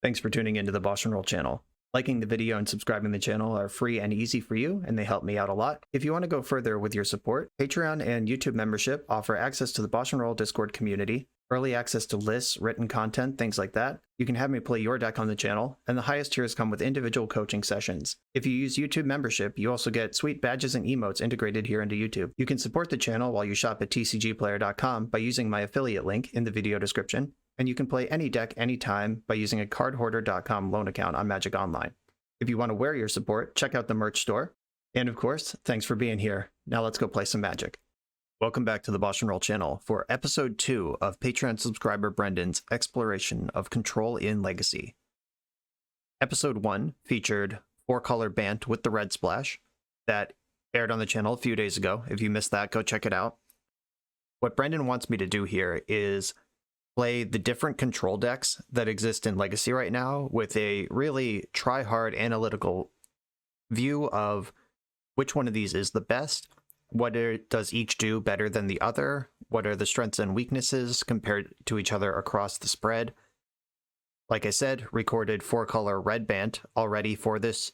Thanks for tuning into the BoshNRoll channel. Liking the video and subscribing to the channel are free and easy for you, and they help me out a lot. If you want to go further with your support, Patreon and YouTube membership offer access to the BoshNRoll Discord community, early access to lists, written content, things like that. You can have me play your deck on the channel, and the highest tiers come with individual coaching sessions. If you use YouTube membership, you also get sweet badges and emotes integrated here into YouTube. You can support the channel while you shop at tcgplayer.com by using my affiliate link in the video description, and you can play any deck anytime by using a cardhoarder.com loan account on Magic Online. If you want to wear your support, check out the merch store. And of course, thanks for being here. Now let's go play some Magic. Welcome back to the BoshNRoll channel for episode 2 of Patreon subscriber Brendan's exploration of Control in Legacy. Episode 1 featured 4-color Bant with the red splash that aired on the channel a few days ago. If you missed that, go check it out. What Brendan wants me to do here is play the different control decks that exist in Legacy right now with a really try-hard analytical view of which one of these is the best, what does each do better than the other, what are the strengths and weaknesses compared to each other across the spread. Like I said, recorded 4-color red Bant already for this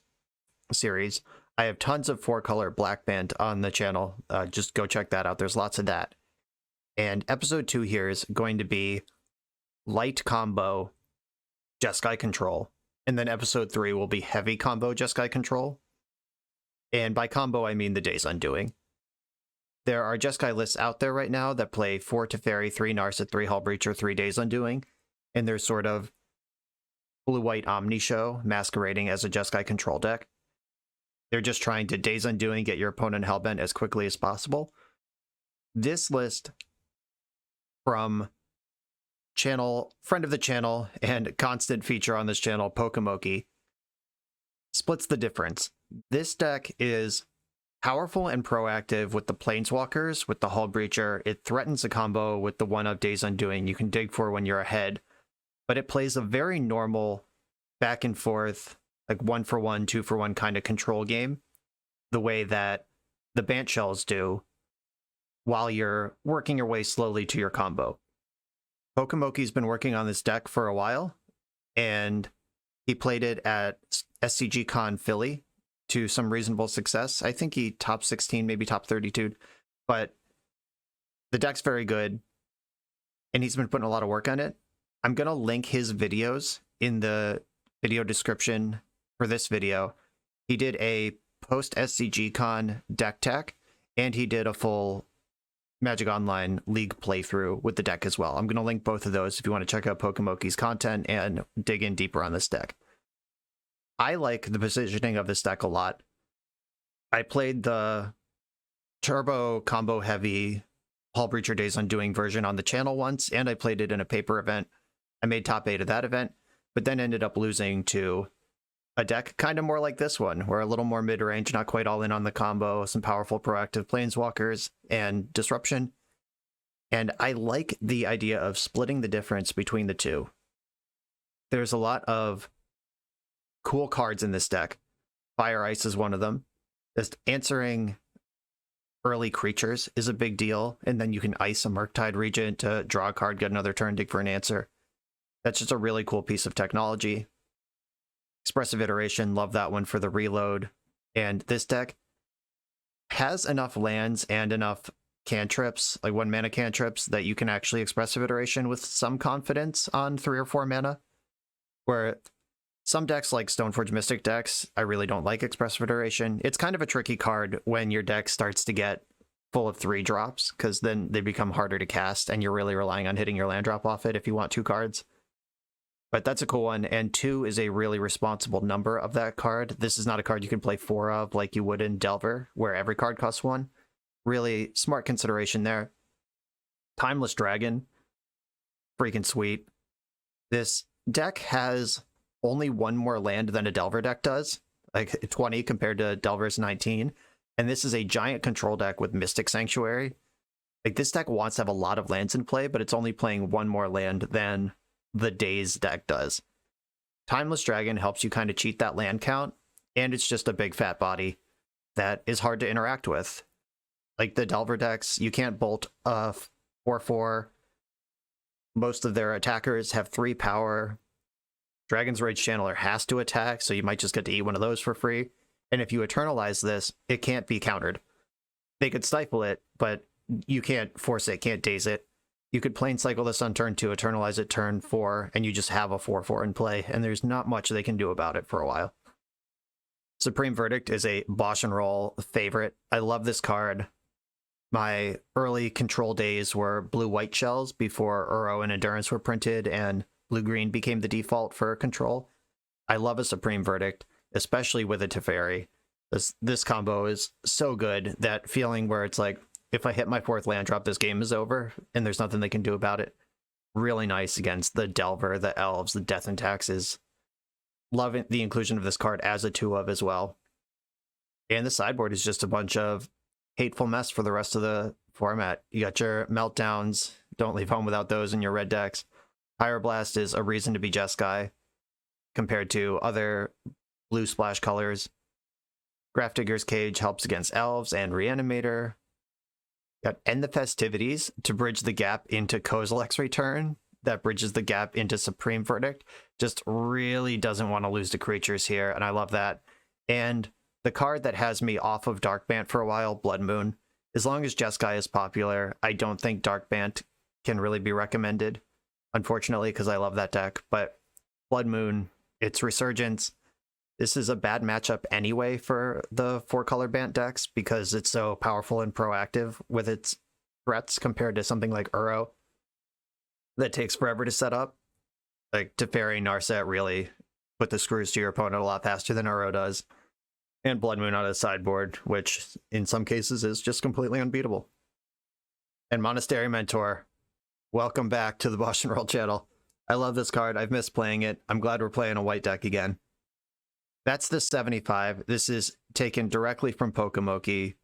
series. I have tons of 4-color black Bant on the channel. Just go check that out. There's lots of that. And episode 2 here is going to be light combo Jeskai Control. And then episode 3 will be heavy combo Jeskai Control. And by combo, I mean the Days Undoing. There are Jeskai lists out there right now that play 4 Teferi, 3 Narset, 3 Hull Breacher, 3 Days Undoing. And there's sort of blue-white Omni Show masquerading as a Jeskai Control deck. They're just trying to Days Undoing, get your opponent hellbent as quickly as possible. This list from friend of the channel and constant feature on this channel, Pokemoki, splits the difference. This deck is powerful and proactive with the Planeswalkers, with the Hull Breacher. It threatens a combo with the 1-up Days Undoing you can dig for when you're ahead, but it plays a very normal back and forth, like 1-for-1, 2-for-1 kind of control game, the way that the Bant Shells do, while you're working your way slowly to your combo. Pokemoki's been working on this deck for a while, and he played it at SCG Con Philly to some reasonable success. I think he top 16, maybe top 32, but the deck's very good, and he's been putting a lot of work on it. I'm going to link his videos in the video description for this video. He did a post-SCG Con deck tech, and he did a full Magic Online League playthrough with the deck as well. I'm going to link both of those if you want to check out Pokemoki's content and dig in deeper on this deck. I like the positioning of this deck a lot. I played the Turbo Combo Heavy Hull Breacher Days Undoing version on the channel once, and I played it in a paper event. I made top 8 of that event, but then ended up losing to a deck kind of more like this one, where a little more mid-range, not quite all in on the combo, some powerful proactive Planeswalkers, and disruption. And I like the idea of splitting the difference between the two. There's a lot of cool cards in this deck. Fire Ice is one of them. Just answering early creatures is a big deal, and then you can ice a Murktide Regent to draw a card, get another turn, dig for an answer. That's just a really cool piece of technology. Expressive Iteration, love that one for the reload. And this deck has enough lands and enough cantrips, like 1-mana cantrips, that you can actually Expressive Iteration with some confidence on 3 or 4 mana. Where some decks, like Stoneforge Mystic decks, I really don't like Expressive Iteration. It's kind of a tricky card when your deck starts to get full of 3 drops, because then they become harder to cast, and you're really relying on hitting your land drop off it if you want 2 cards. But that's a cool one, and 2 is a really responsible number of that card. This is not a card you can play 4 of like you would in Delver, where every card costs 1. Really smart consideration there. Timeless Dragon, freaking sweet. This deck has only 1 more land than a Delver deck does, like 20 compared to Delver's 19, and this is a giant control deck with Mystic Sanctuary. Like, this deck wants to have a lot of lands in play, but it's only playing 1 more land than the Days deck does. Timeless Dragon helps you kind of cheat that land count, and it's just a big fat body that is hard to interact with. Like the Delver decks, you can't bolt a 4/4. Most of their attackers have 3 power. Dragon's Rage Channeler has to attack, so you might just get to eat one of those for free. And if you eternalize this, it can't be countered. They could stifle it, but you can't force it, can't daze it. You could Plane Cycle this on turn 2, eternalize it turn 4, and you just have a 4/4 in play, and there's not much they can do about it for a while. Supreme Verdict is a BoshNRoll favorite. I love this card. My early control days were blue-white shells before Uro and Endurance were printed, and blue-green became the default for control. I love a Supreme Verdict, especially with a Teferi. This combo is so good, that feeling where it's like, if I hit my 4th land drop, this game is over, and there's nothing they can do about it. Really nice against the Delver, the Elves, the Death and Taxes. Loving the inclusion of this card as a 2-of as well. And the sideboard is just a bunch of hateful mess for the rest of the format. You got your Meltdowns, don't leave home without those in your red decks. Pyroblast is a reason to be Jeskai compared to other blue splash colors. Grafdigger's Cage helps against Elves and Reanimator. Got End the Festivities to bridge the gap into Kozilek's Return. That bridges the gap into Supreme Verdict. Just really doesn't want to lose to creatures here, and I love that. And the card that has me off of Dark Bant for a while, Blood Moon. As long as Jeskai is popular, I don't think Dark Bant can really be recommended, unfortunately, because I love that deck. But Blood Moon, its Resurgence. This is a bad matchup anyway for the 4-color Bant decks because it's so powerful and proactive with its threats compared to something like Uro that takes forever to set up. Like Teferi, Narset really put the screws to your opponent a lot faster than Uro does. And Blood Moon on the sideboard, which in some cases is just completely unbeatable. And Monastery Mentor, welcome back to the BoshNRoll channel. I love this card. I've missed playing it. I'm glad we're playing a white deck again. That's the 75. This is taken directly from Pokemoki.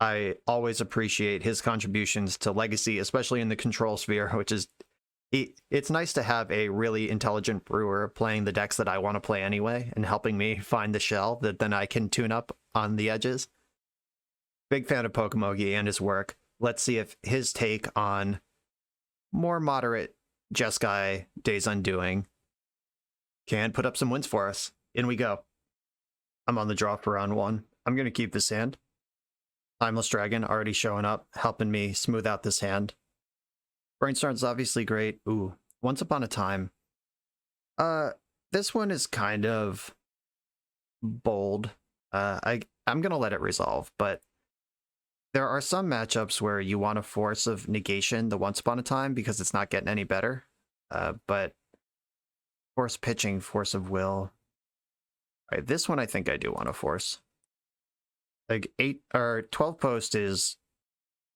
I always appreciate his contributions to Legacy, especially in the control sphere, which is... It's nice to have a really intelligent brewer playing the decks that I want to play anyway, and helping me find the shell that then I can tune up on the edges. Big fan of Pokemoki and his work. Let's see if his take on more moderate Jeskai Days Undoing can put up some wins for us. In we go. I'm on the draw for round 1. I'm going to keep this hand. Timeless Dragon already showing up, helping me smooth out this hand. Brainstorm's obviously great. Ooh, Once Upon a Time. This one is kind of bold. I'm going to let it resolve, but there are some matchups where you want a Force of Negation the Once Upon a Time because it's not getting any better. But Force Pitching, Force of Will. Right, this one I think I do want to force. Like 12 post is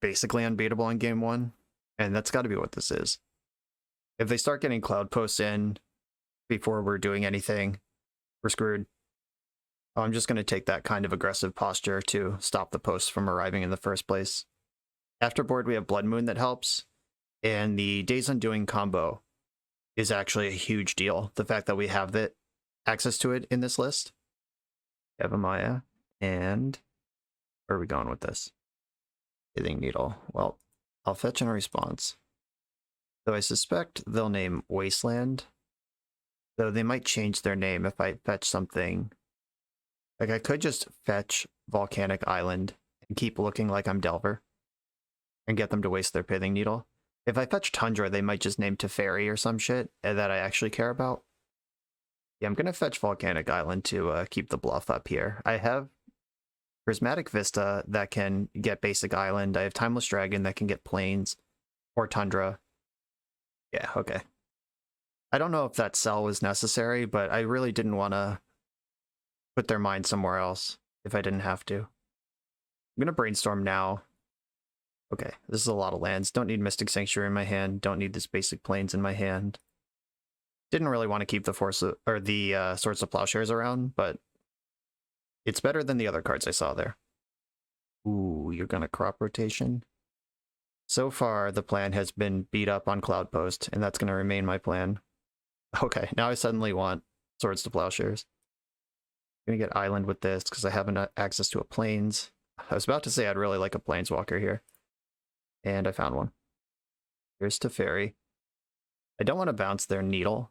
basically unbeatable in game 1, and that's got to be what this is. If they start getting cloud posts in before we're doing anything, we're screwed. I'm just going to take that kind of aggressive posture to stop the posts from arriving in the first place. Afterboard, we have Blood Moon that helps, and the Days Undoing combo is actually a huge deal. The fact that we have that access to it in this list. Evamaya, and where are we going with this? Pithing Needle. Well, I'll fetch in a response. Though I suspect they'll name Wasteland. Though they might change their name if I fetch something. Like I could just fetch Volcanic Island and keep looking like I'm Delver and get them to waste their Pithing Needle. If I fetch Tundra, they might just name Teferi or some shit that I actually care about. Yeah, I'm going to fetch Volcanic Island to keep the bluff up here. I have Prismatic Vista that can get basic Island. I have Timeless Dragon that can get Plains or Tundra. Yeah, okay. I don't know if that sell was necessary, but I really didn't want to put their mind somewhere else if I didn't have to. I'm going to Brainstorm now. Okay, this is a lot of lands. Don't need Mystic Sanctuary in my hand. Don't need this basic Plains in my hand. Didn't really want to keep the Swords of Plowshares around, but it's better than the other cards I saw there. Ooh, you're gonna Crop Rotation. So far, the plan has been beat up on Cloud Post, and that's gonna remain my plan. Okay, now I suddenly want Swords to Plowshares. I'm gonna get Island with this because I haven't access to a Plains. I was about to say I'd really like a Planeswalker here, and I found one. Here's Teferi. I don't want to bounce their Needle.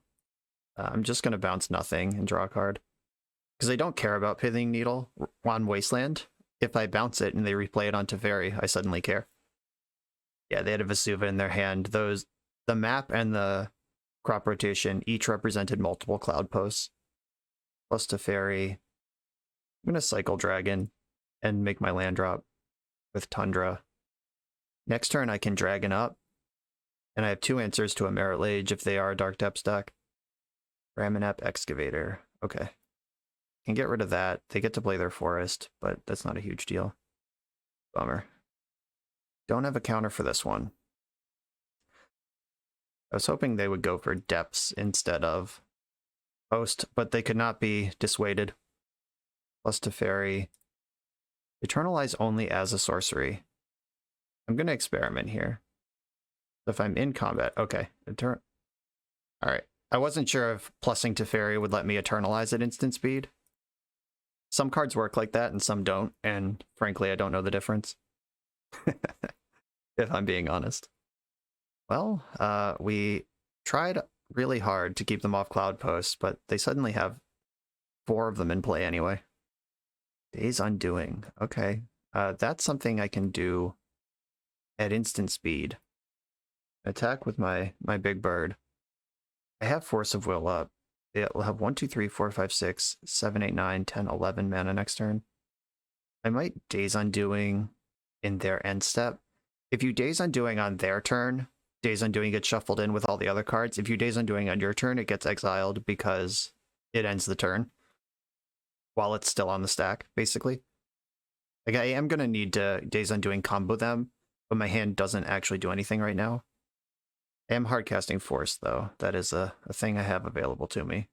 I'm just going to bounce nothing and draw a card. Because I don't care about Pithing Needle on Wasteland. If I bounce it and they replay it on Teferi, I suddenly care. Yeah, they had a Vesuva in their hand. The map and the crop rotation each represented multiple cloud posts. Plus Teferi. I'm going to Cycle Dragon and make my land drop with Tundra. Next turn I can Dragon up. And I have 2 answers to a Merit Lage if they are a Dark Depths deck. Ramanap Excavator. Okay. Can get rid of that. They get to play their Forest, but that's not a huge deal. Bummer. Don't have a counter for this one. I was hoping they would go for Depths instead of Post, but they could not be dissuaded. Plus Teferi. Eternalize only as a sorcery. I'm going to experiment here. If I'm in combat, okay. Alright. I wasn't sure if plussing Teferi would let me Eternalize at instant speed. Some cards work like that and some don't, and frankly, I don't know the difference. If I'm being honest. Well, we tried really hard to keep them off Cloud Posts, but they suddenly have 4 of them in play anyway. Days Undoing. Okay. That's something I can do at instant speed. Attack with my big bird. I have Force of Will up. It will have 1, 2, 3, 4, 5, 6, 7, 8, 9, 10, 11 mana next turn. I might Days Undoing in their end step. If you Days Undoing on their turn, Days Undoing gets shuffled in with all the other cards. If you Days Undoing on your turn, it gets exiled because it ends the turn while it's still on the stack, basically. Like, I am going to need to Days Undoing combo them, but my hand doesn't actually do anything right now. I am hardcasting Force, though. That is a thing I have available to me.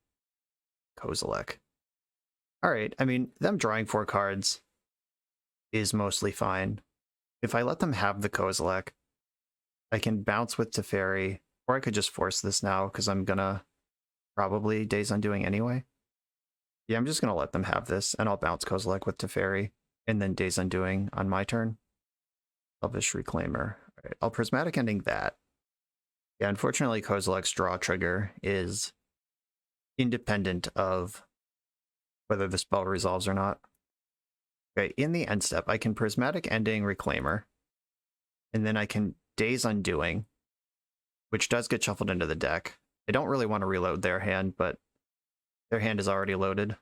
Kozilek. Alright, I mean, them drawing 4 cards is mostly fine. If I let them have the Kozilek, I can bounce with Teferi, or I could just force this now, because I'm gonna probably Days Undoing anyway. Yeah, I'm just gonna let them have this, and I'll bounce Kozilek with Teferi, and then Days Undoing on my turn. Elvish Reclaimer. Alright, I'll Prismatic Ending that. Yeah, unfortunately, Kozilek's draw trigger is independent of whether the spell resolves or not. Okay, in the end step, I can Prismatic Ending Reclaimer, and then I can Days Undoing, which does get shuffled into the deck. I don't really want to reload their hand, but their hand is already loaded.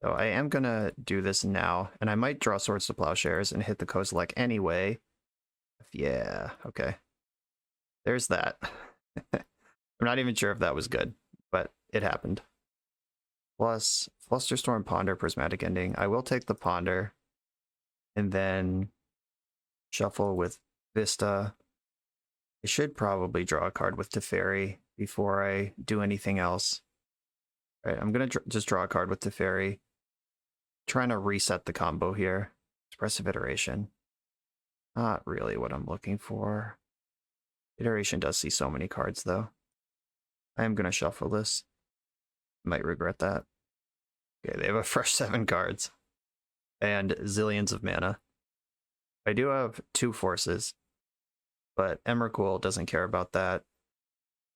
So I am going to do this now, and I might draw Swords to Plowshares and hit the Kozilek anyway. Yeah, okay. There's that. I'm not even sure if that was good, but it happened. Plus, Flusterstorm, Ponder, Prismatic Ending. I will take the Ponder, and then shuffle with Vista. I should probably draw a card with Teferi before I do anything else. All right, I'm going to just draw a card with Teferi. Trying to reset the combo here. Expressive Iteration. Not really what I'm looking for. Iteration does see so many cards, though. I am going to shuffle this. Might regret that. Okay, they have a fresh 7 cards. And zillions of mana. I do have 2 forces. But Emrakul doesn't care about that.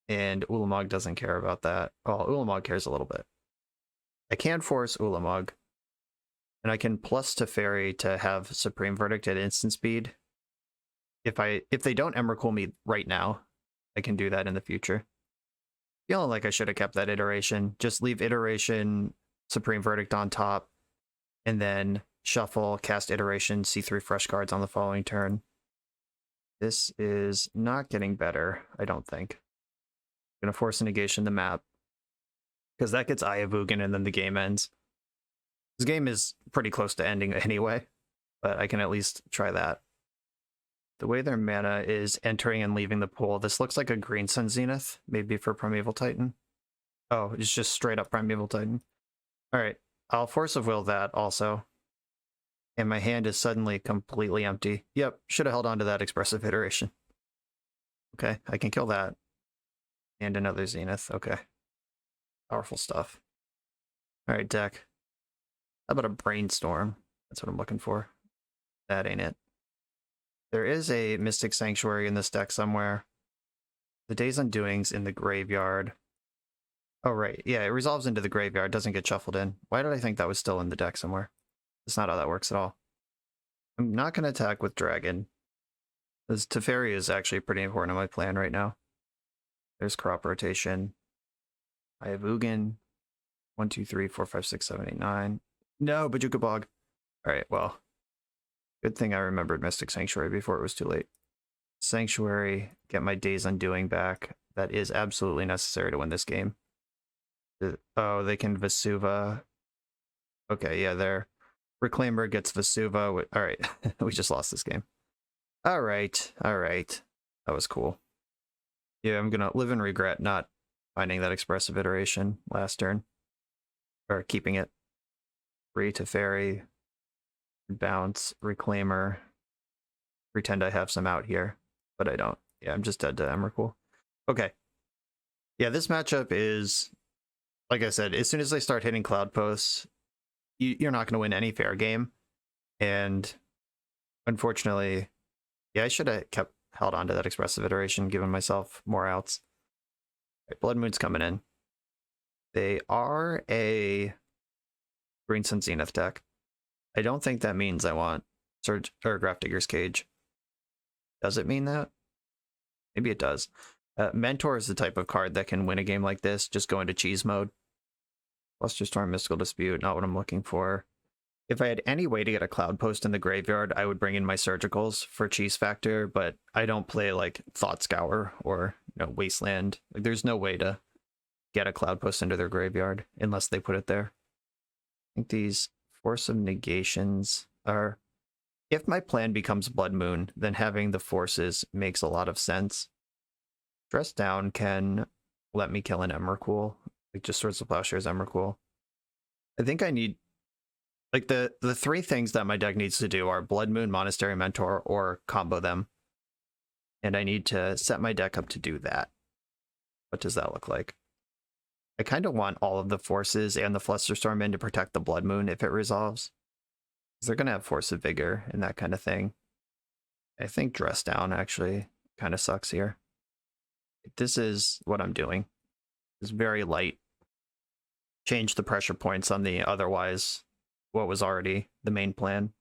And Ulamog doesn't care about that. Well, Ulamog cares a little bit. I can force Ulamog. And I can plus Teferi to have Supreme Verdict at instant speed. If they don't Emrakul me right now, I can do that in the future. Feeling like I should have kept that iteration. Just leave iteration, Supreme Verdict on top, and then shuffle, cast iteration, see 3 fresh cards on the following turn. This is not getting better, I don't think. I'm going to force a negation the map, because that gets Eye of Ugin and then the game ends. This game is pretty close to ending anyway, but I can at least try that. The way their mana is entering and leaving the pool, this looks like a Green Sun Zenith, maybe for Primeval Titan. Oh, it's just straight up Primeval Titan. Alright, I'll Force of Will that also. And my hand is suddenly completely empty. Yep, should have held on to that Expressive Iteration. Okay, I can kill that. And another Zenith, okay. Powerful stuff. Alright, deck. How about a Brainstorm? That's what I'm looking for. That ain't it. There is a Mystic Sanctuary in this deck somewhere. The Days Undoing's in the graveyard. Oh, right. Yeah, it resolves into the graveyard, doesn't get shuffled in. Why did I think that was still in the deck somewhere? That's not how that works at all. I'm not going to attack with Dragon. This Teferi is actually pretty important in my plan right now. There's crop rotation. I have Ugin. 1, 2, 3, 4, 5, 6, 7, 8, 9. No, Bajuka Bog. Alright, well. Good thing I remembered Mystic Sanctuary before it was too late. Sanctuary, get my Days Undoing back. That is absolutely necessary to win this game. Oh, they can Vesuva. Okay, yeah, there. Reclaimer gets Vesuva. Alright, we just lost this game. Alright. That was cool. Yeah, I'm gonna live in regret not finding that expressive iteration last turn. Or keeping it. 3 Teferi. Bounce. Reclaimer. Pretend I have some out here, but I don't. Yeah, I'm just dead to Emrakul. Okay. Yeah, this matchup is, like I said, as soon as they start hitting cloud posts, you're not going to win any fair game. And unfortunately, yeah, I should have held on to that expressive iteration, given myself more outs. Right, Blood Moon's coming in. They are a Green Sun Zenith deck. I don't think that means I want Surge or Grafdigger's Cage. Does it mean that? Maybe it does. Mentor is the type of card that can win a game like this, just go into cheese mode. Flusterstorm, Mystical Dispute, not what I'm looking for. If I had any way to get a Cloud Post in the graveyard, I would bring in my Surgicals for cheese factor, but I don't play like Thought Scour or Wasteland. Like, there's no way to get a Cloud Post into their graveyard unless they put it there. I think these Force of Negations are... If my plan becomes Blood Moon, then having the forces makes a lot of sense. Dress Down can let me kill an Emrakul. Like, just Swords of Plowshares, Emrakul. I think I need... Like, the 3 things that my deck needs to do are Blood Moon, Monastery Mentor, or combo them. And I need to set my deck up to do that. What does that look like? I kind of want all of the forces and the Flusterstorm in to protect the Blood Moon if it resolves. They're going to have Force of Vigor and that kind of thing. I think Dress Down actually kind of sucks here. This is what I'm doing. It's very light. Change the pressure points on the otherwise what was already the main plan.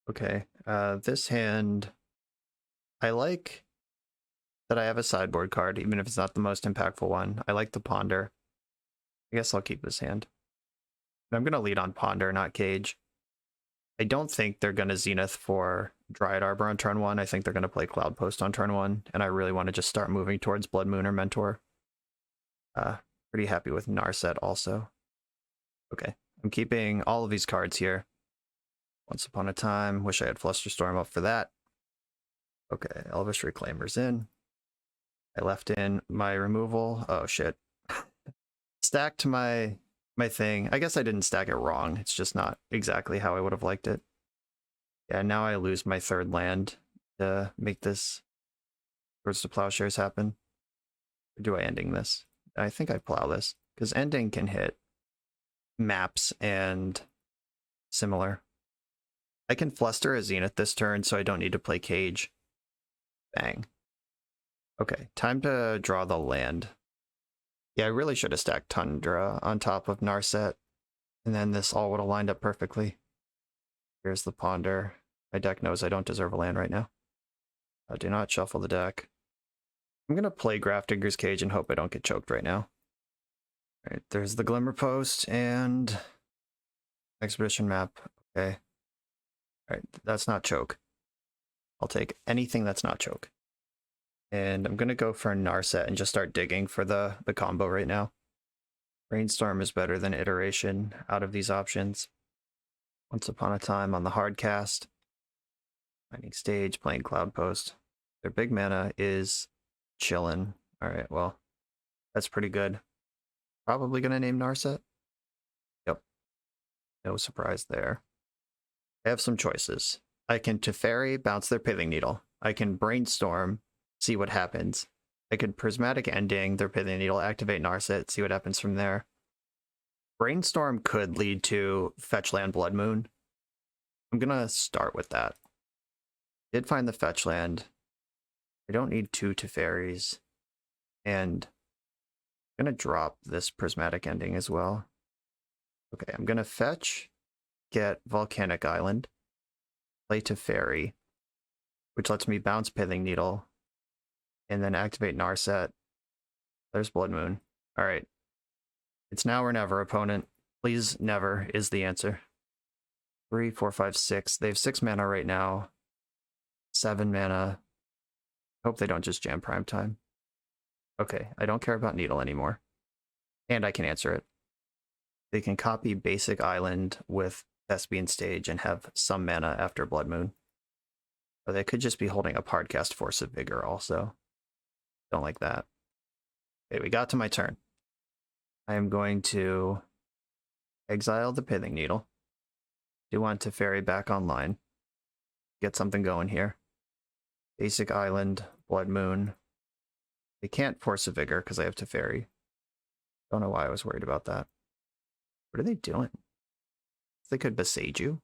Okay, this hand, I like that I have a sideboard card, even if it's not the most impactful one. I like the Ponder. I guess I'll keep this hand. I'm going to lead on Ponder, not Cage. I don't think they're going to Zenith for Dryad Arbor on turn 1. I think they're going to play Cloud Post on turn 1, and I really want to just start moving towards Blood Moon or Mentor. Pretty happy with Narset also. Okay, I'm keeping all of these cards here. Once Upon a Time, wish I had Flusterstorm up for that. Okay, Elvish Reclaimer's in. I left in my removal. Oh shit. Stacked my thing. I guess I didn't stack it wrong. It's just not exactly how I would have liked it. Yeah, now I lose my 3rd land to make this Swords to Plowshares happen. Or do I ending this? I think I plow this, because ending can hit maps and similar. I can Fluster a Zenith this turn, so I don't need to play Cage. Bang. Okay, time to draw the land. Yeah, I really should have stacked Tundra on top of Narset, and then this all would have lined up perfectly. Here's the Ponder. My deck knows I don't deserve a land right now. Do not shuffle the deck. I'm going to play Grafdigger's Cage and hope I don't get choked right now. Alright, there's the Glimmer Post and Expedition Map. Okay. Alright, that's not choke. I'll take anything that's not choke. And I'm going to go for Narset and just start digging for the combo right now. Brainstorm is better than Iteration out of these options. Once Upon a Time on the hard cast. Finding Stage, playing Cloud Post. Their big mana is chillin'. Alright, well, that's pretty good. Probably going to name Narset. Yep. No surprise there. I have some choices. I can Teferi, bounce their Pithing Needle. I can Brainstorm, see what happens. I could Prismatic Ending their Pithing Needle, activate Narset, see what happens from there. Brainstorm could lead to Fetch Land Blood Moon. I'm going to start with that. Did find the Fetch Land. I don't need 2 Teferis. And I'm gonna drop this prismatic ending as well. Okay, I'm gonna fetch, get Volcanic Island, play Teferi, which lets me bounce Pithing Needle, and then activate Narset. There's Blood Moon. All right. It's now or never, opponent. Please never is the answer. 3, 4, 5, 6. They have 6 mana right now. 7 mana. Hope they don't just jam Prime Time. Okay, I don't care about Needle anymore. And I can answer it. They can copy Basic Island with Thespian Stage and have some mana after Blood Moon. Or they could just be holding a Hardcast Force of Vigor also. Don't like that. Okay, we got to my turn. I am going to exile the Pithing Needle. Do want Teferi back online. Get something going here. Basic Island, Blood Moon. They can't Force a Vigor because I have Teferi. Don't know why I was worried about that. What are they doing? They could Besage you.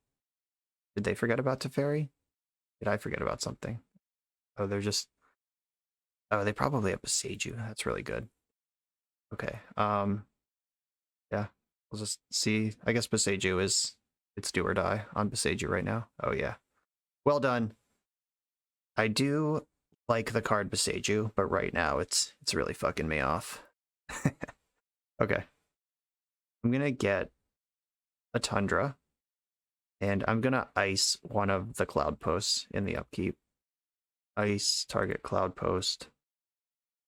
Did they forget about Teferi? Did I forget about something? Oh, they're just... Oh, they probably have Besage you. That's really good. Okay. Yeah. We'll just see. I guess Besage you is... It's do or die on Besage you right now. Oh, yeah. Well done. I do like the card Besage you, but right now it's really fucking me off. Okay. I'm gonna get a Tundra, and I'm gonna ice one of the Cloud Posts in the upkeep. Ice, target Cloud Post.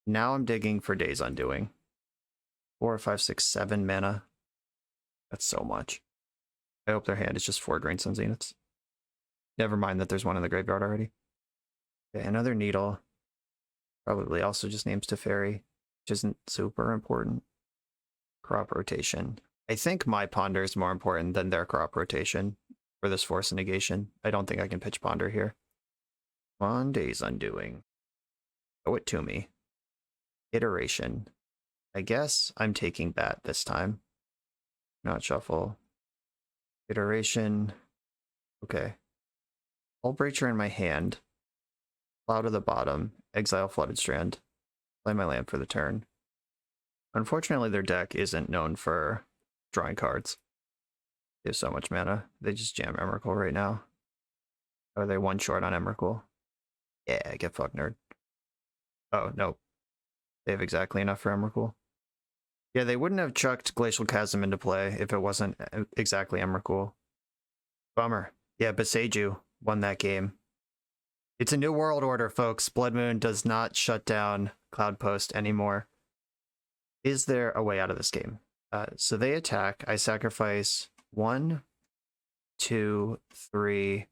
Now I'm digging for Days Undoing. 4, 5, 6, 7 mana. That's so much. I hope their hand is just 4 Green Sun Zeniths. Never mind that there's one in the graveyard already. Okay, another Needle. Probably also just names Teferi, which isn't super important. Crop Rotation. I think my Ponder is more important than their Crop Rotation for this Force Negation. I don't think I can pitch Ponder here. On Days Undoing. Show it to me. Iteration. I guess I'm taking that this time. Not shuffle. Iteration. Okay. Hull Breacher in my hand. Cloud at the bottom. Exile Flooded Strand. Play my land for the turn. Unfortunately, their deck isn't known for drawing cards. They have so much mana. They just jam Emrakul right now. Are they one short on Emrakul? Yeah, get fucked, nerd. Oh, no. They have exactly enough for Emrakul. Yeah, they wouldn't have chucked Glacial Chasm into play if it wasn't exactly Emrakul. Bummer. Yeah, Besage won that game. It's a new world order, folks. Blood Moon does not shut down Cloud Post anymore. Is there a way out of this game? So they attack. I sacrifice 1, 2, 3,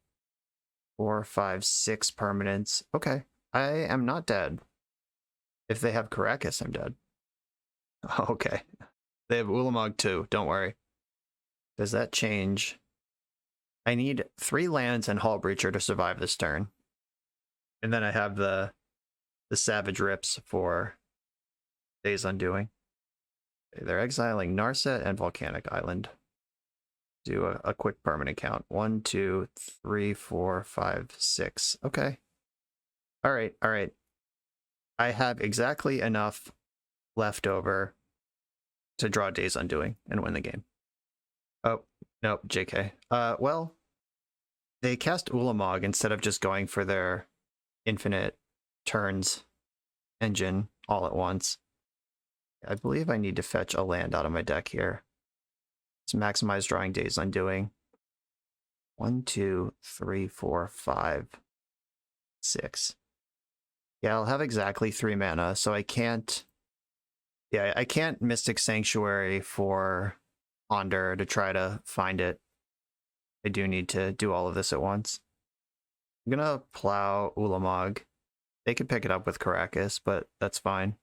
4, 5, 6 permanents. Okay. I am not dead. If they have Karakas, I'm dead. Okay. They have Ulamog too. Don't worry. Does that change? I need 3 lands and Hull Breacher to survive this turn. And then I have the Savage Rips for Days Undoing. They're exiling Narset and Volcanic Island. Do a quick permanent count. 1, 2, 3, 4, 5, 6. Okay. All right. All right. I have exactly enough left over to draw Days Undoing and win the game. Oh, nope, JK. Well, they cast Ulamog instead of just going for their infinite turns engine all at once. I believe I need to fetch a land out of my deck here. Let's maximize drawing Days Undoing. 1, 2, 3, 4, 5, 6. Yeah, I'll have exactly 3 mana, so I can't... Yeah, I can't Mystic Sanctuary for Ponder to try to find it. I do need to do all of this at once. I'm gonna plow Ulamog. They could pick it up with Karakas, but that's fine.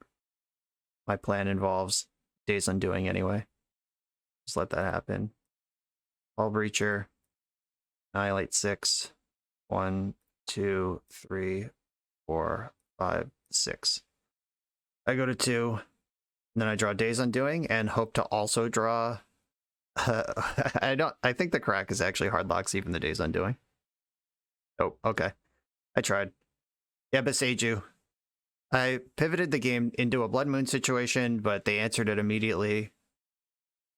My plan involves Days Undoing anyway. Just let that happen. Hull Breacher. Annihilate 6. 1, 2, 3, 4, 5, 6. I go to 2. And then I draw Days Undoing and hope to also draw... I think the Karakas actually hardlocks even the Days Undoing. Oh, okay. I tried. Yeah, Besage you. I pivoted the game into a Blood Moon situation, but they answered it immediately.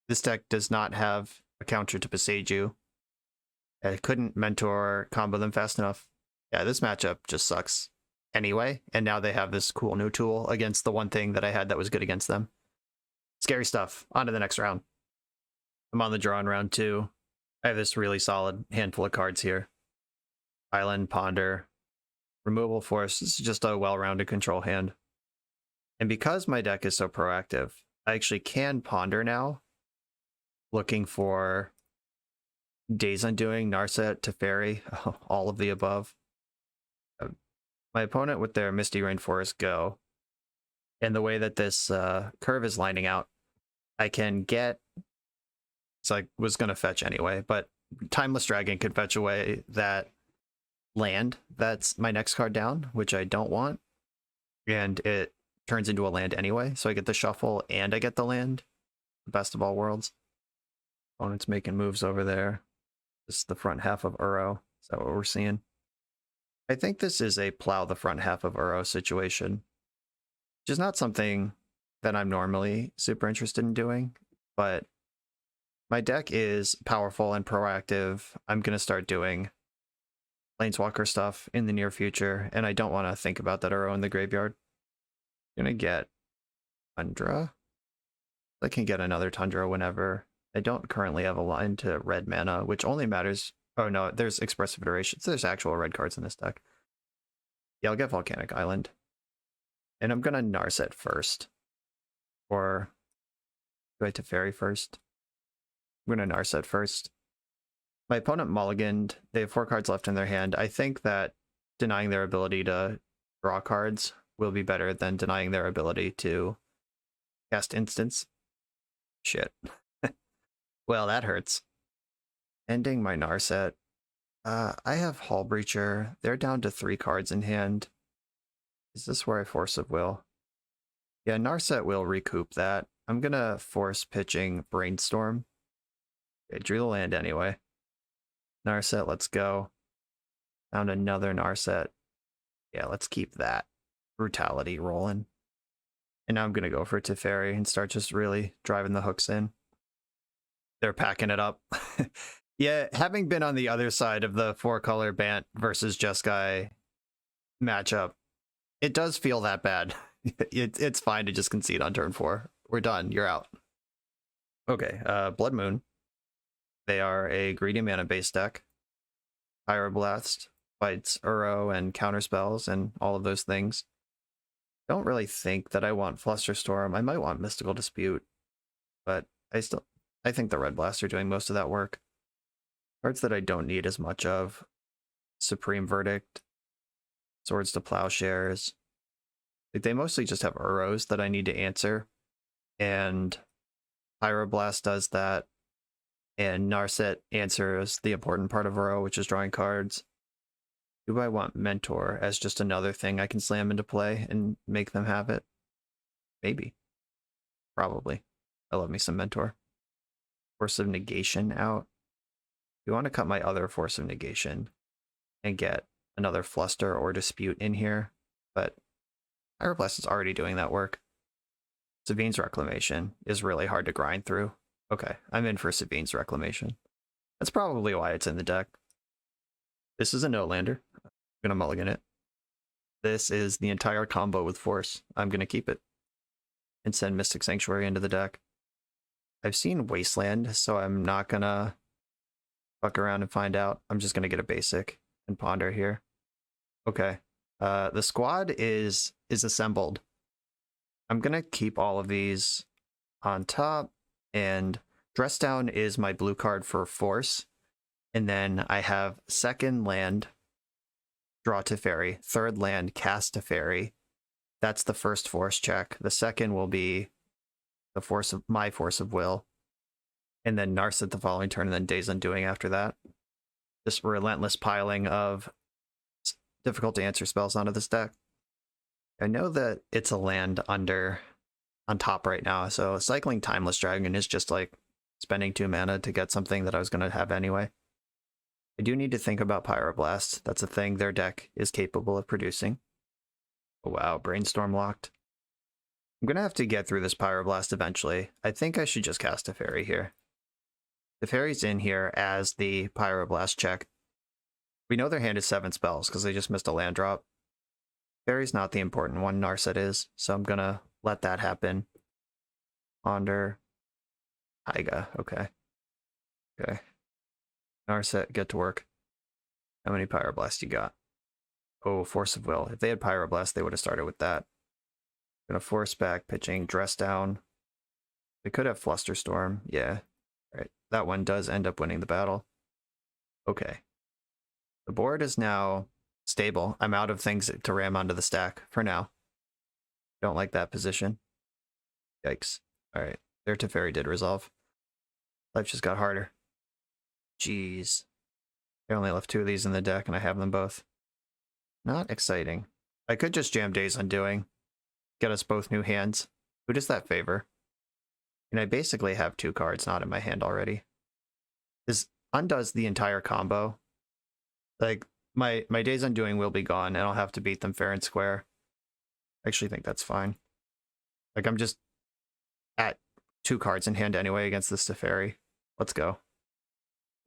This deck does not have a counter to Boseiju. I couldn't mentor combo them fast enough. Yeah, this matchup just sucks anyway, and now they have this cool new tool against the one thing that I had that was good against them. Scary stuff. On to the next round. I'm on the draw in round 2. I have this really solid handful of cards here. Island, Ponder, Removal Force. This is just a well-rounded control hand. And because my deck is so proactive, I actually can Ponder now, looking for Days Undoing, Narset, Teferi, all of the above. My opponent with their Misty Rainforest go, and the way that this curve is lining out, I can get... So I was going to fetch anyway, but Timeless Dragon could fetch away that land that's my next card down, which I don't want, and it turns into a land anyway, so I get the shuffle and I get the land. The best of all worlds. Opponent's making moves over there. This is the front half of Uro. Is that what we're seeing? I think this is a plow the front half of Uro situation, which is not something that I'm normally super interested in doing, but my deck is powerful and proactive. I'm going to start doing Planeswalker stuff in the near future, and I don't want to think about that Uro in the graveyard. I'm going to get Tundra. I can get another Tundra whenever. I don't currently have a line to red mana, which only matters... Oh no, there's Expressive Iterations. There's actual red cards in this deck. Yeah, I'll get Volcanic Island. And I'm going to Narset first. Or do I Teferi first? I'm going to Narset first. My opponent mulliganed. They have 4 cards left in their hand. I think that denying their ability to draw cards will be better than denying their ability to cast instants. Shit. Well, that hurts. Ending my Narset. I have Hull Breacher. They're down to 3 cards in hand. Is this where I Force of Will? Yeah, Narset will recoup that. I'm going to force pitching Brainstorm. I drew the land anyway. Narset, let's go. Found another Narset. Yeah, let's keep that brutality rolling. And now I'm going to go for Teferi and start just really driving the hooks in. They're packing it up. Yeah, having been on the other side of the 4-color Bant versus Jeskai matchup, it does feel that bad. It's fine to just concede on turn 4. We're done. You're out. Okay, Blood Moon. They are a greedy mana-based deck. Pyroblast fights Uro and counterspells and all of those things. Don't really think that I want Flusterstorm. I might want Mystical Dispute, but I think the Red Blast are doing most of that work. Cards that I don't need as much of. Supreme Verdict. Swords to Plowshares. Like, they mostly just have Uros that I need to answer. And Pyroblast does that. And Narset answers the important part of Uro, which is drawing cards. Do I want Mentor as just another thing I can slam into play and make them have it? Maybe. Probably. I love me some Mentor. Force of Negation out. You want to cut my other Force of Negation and get another Fluster or Dispute in here, but Pyroblast is already doing that work. Savine's Reclamation is really hard to grind through. Okay, I'm in for Savine's Reclamation. That's probably why it's in the deck. This is a no-lander. I'm going to mulligan it. This is the entire combo with Force. I'm going to keep it. And send Mystic Sanctuary into the deck. I've seen Wasteland, so I'm not going to fuck around and find out. I'm just going to get a basic and Ponder here. Okay. The squad is assembled. I'm going to keep all of these on top. And Dress Down is my blue card for Force. And then I have second land, draw Teferi. Third land, cast Teferi. That's the first Force check. The second will be my Force of Will. And then Narset the following turn, and then Days Undoing after that. This relentless piling of difficult to answer spells onto this deck. I know that it's a land on top right now, so cycling Timeless Dragon is just like spending 2 mana to get something that I was going to have anyway. I do need to think about Pyroblast. That's a thing their deck is capable of producing. Oh, wow, Brainstorm locked. I'm gonna have to get through this Pyroblast eventually. I think I should just cast a Fairy here. The Fairy's in here as the Pyroblast check. We know their hand is 7 spells because they just missed a land drop. Fairy's not the important one, Narset is, so I'm gonna let that happen. Ponder. Taiga, okay. Okay. Narset, get to work. How many Pyroblast you got? Oh, Force of Will. If they had Pyroblast, they would have started with that. Gonna force back, pitching, Dress Down. They could have Flusterstorm, yeah. Right, that one does end up winning the battle. Okay. The board is now stable. I'm out of things to ram onto the stack for now. Don't like that position. Yikes. Alright, their Teferi did resolve. Life just got harder. Jeez. I only left 2 of these in the deck and I have them both. Not exciting. I could just jam Days Undoing. Get us both new hands. Who does that favor? And I basically have 2 cards not in my hand already. This undoes the entire combo. Like, my Days Undoing will be gone, and I'll have to beat them fair and square. I actually think that's fine. Like, I'm just at 2 cards in hand anyway against this Teferi. Let's go.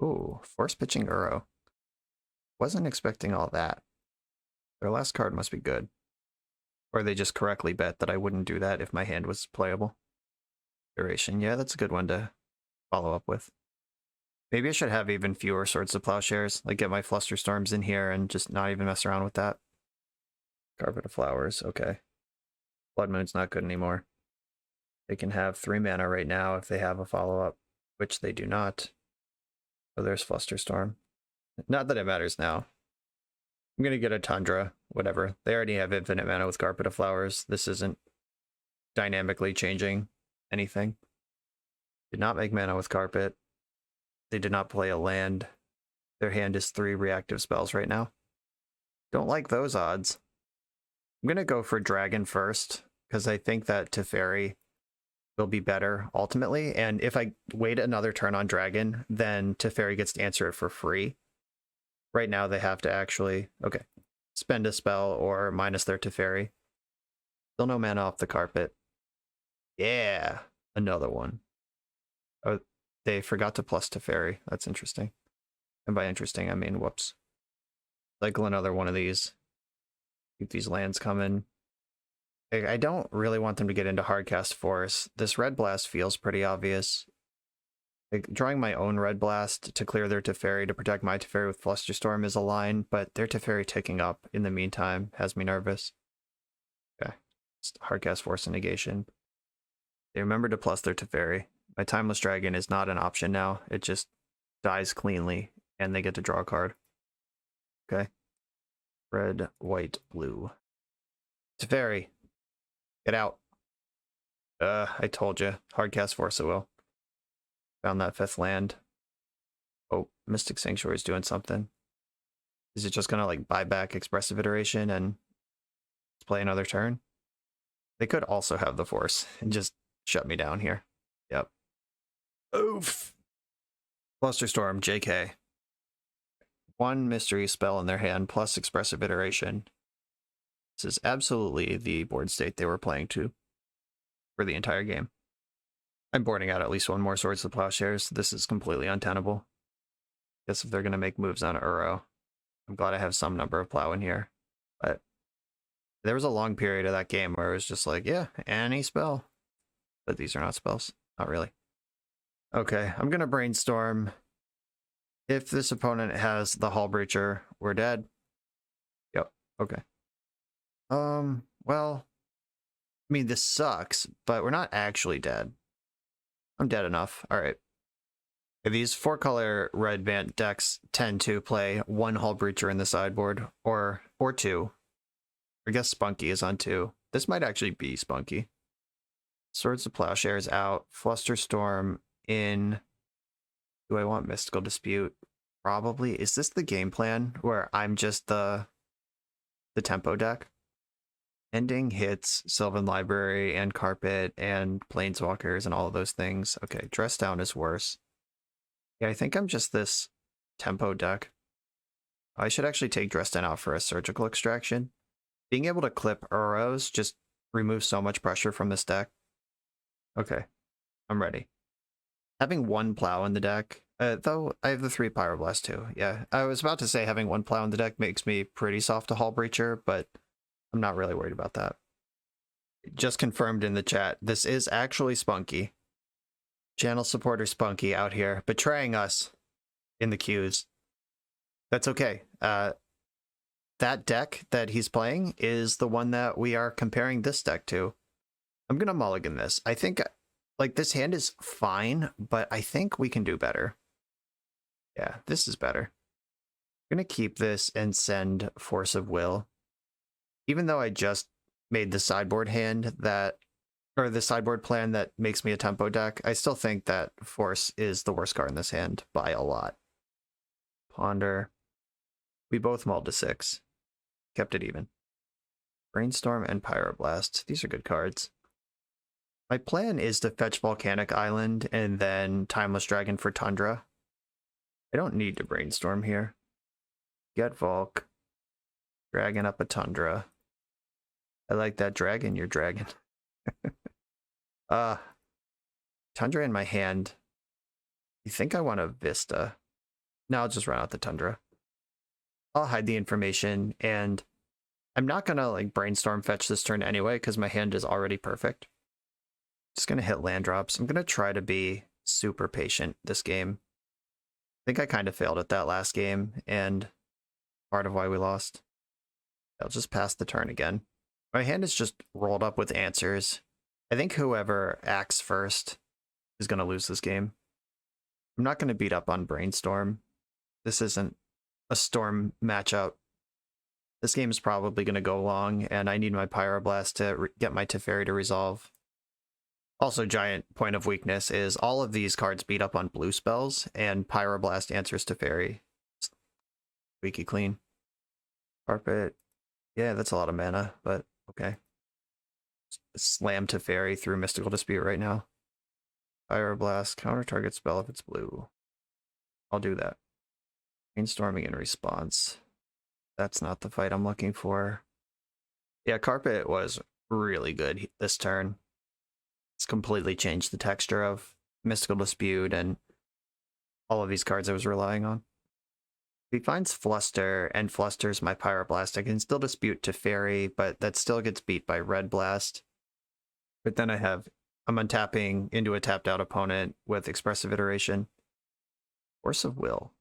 Ooh, Force Pitching Uro. Wasn't expecting all that. Their last card must be good. Or they just correctly bet that I wouldn't do that if my hand was playable. Duration, yeah, that's a good one to follow up with. Maybe I should have even fewer Swords to Plowshares, like get my Flusterstorms in here and just not even mess around with that. Carpet of Flowers, okay. Blood Moon's not good anymore. They can have 3 mana right now if they have a follow-up, which they do not. Oh, there's Flusterstorm. Not that it matters now. I'm gonna get a Tundra, whatever. They already have infinite mana with Carpet of Flowers. This isn't dynamically changing anything. Did not make mana with Carpet. They did not play a land. Their hand is 3 reactive spells right now. Don't like those odds. I'm gonna go for Dragon first, because I think that Teferi will be better ultimately, and if I wait another turn on Dragon, then Teferi gets to answer it for free. Right now they have to actually, okay, spend a spell or minus their Teferi. Still no mana off the Carpet. Yeah, another one. Oh, they forgot to plus Teferi. That's interesting. And by interesting, I mean whoops. Cycle another one of these. Keep these lands coming. I don't really want them to get into Hardcast Force. This Red Blast feels pretty obvious. Like, drawing my own Red Blast to clear their Teferi to protect my Teferi with Flusterstorm is a line, but their Teferi ticking up in the meantime has me nervous. Okay. Just Hardcast Force and negation. They remember to plus their Teferi. My Timeless Dragon is not an option now. It just dies cleanly, and they get to draw a card. Okay. Red, white, blue. Teferi. Get out. I told you. Hardcast Force it will. Found that 5th land. Oh, Mystic Sanctuary is doing something. Is it just gonna like buy back Expressive Iteration and play another turn? They could also have the Force and just shut me down here. Yep. Oof. Flusterstorm, JK. 1 mystery spell in their hand plus Expressive Iteration. This is absolutely the board state they were playing to for the entire game. I'm boarding out at least 1 more Swords to Plowshares. This is completely untenable. Guess if they're going to make moves on Uro, I'm glad I have some number of plow in here. But there was a long period of that game where it was just like, yeah, any spell. But these are not spells. Not really. Okay, I'm going to Brainstorm. If this opponent has the Hull Breacher, we're dead. Yep, okay. Well, I mean, this sucks, but we're not actually dead. I'm dead enough. All right. These 4-color red Vant decks tend to play 1 Hull Breacher in the sideboard, or 2. I guess Spunky is on 2. This might actually be Spunky. Swords to Plowshares out. Flusterstorm in. Do I want Mystical Dispute? Probably. Is this the game plan where I'm just the tempo deck? Ending hits Sylvan Library and Carpet and Planeswalkers and all of those things. Okay, Dress Down is worse. Yeah, I think I'm just this tempo deck. I should actually take Dress Down out for a Surgical Extraction. Being able to clip Uros just removes so much pressure from this deck. Okay, I'm ready. Having one plow in the deck, though I have the 3 Pyroblast too. Yeah, I was about to say having one plow in the deck makes me pretty soft to Hull Breacher, but I'm not really worried about that. Just confirmed in the chat, this is actually Spunky. Channel supporter Spunky out here, betraying us in the queues. That's okay. That deck that he's playing is the one that we are comparing this deck to. I'm gonna mulligan this. I think, like, this hand is fine, but I think we can do better. Yeah, this is better. I'm gonna keep this and send Force of Will. Even though I just made the sideboard hand that, or the sideboard plan that makes me a tempo deck, I still think that Force is the worst card in this hand by a lot. Ponder. We both mulled to 6. Kept it even. Brainstorm and Pyroblast. These are good cards. My plan is to fetch Volcanic Island and then Timeless Dragon for Tundra. I don't need to Brainstorm here. Get Volk. Dragon up a Tundra. I like that dragon, your dragon. Tundra in my hand. You think I want a Vista? No, I'll just run out the Tundra. I'll hide the information, and I'm not gonna like Brainstorm fetch this turn anyway, because my hand is already perfect. Just gonna hit land drops. I'm gonna try to be super patient this game. I think I kind of failed at that last game, and part of why we lost. I'll just pass the turn again. My hand is just rolled up with answers. I think whoever acts first is gonna lose this game. I'm not gonna beat up on Brainstorm. This isn't a Storm matchup. This game is probably going to go long, and I need my Pyroblast to get my Teferi to resolve. Also, giant point of weakness is all of these cards beat up on blue spells, and Pyroblast answers Teferi. Squeaky clean. Carpet. Yeah, that's a lot of mana, but okay. Slam Teferi through Mystical Dispute right now. Pyroblast, counter target spell if it's blue. I'll do that. Brainstorming in response. That's not the fight I'm looking for. Yeah, Carpet was really good this turn. It's completely changed the texture of Mystical Dispute and all of these cards I was relying on. If he finds Fluster and flusters my Pyroblast, I can still dispute Teferi, but that still gets beat by Red Blast. But then I'm untapping into a tapped out opponent with Expressive Iteration. Force of Will.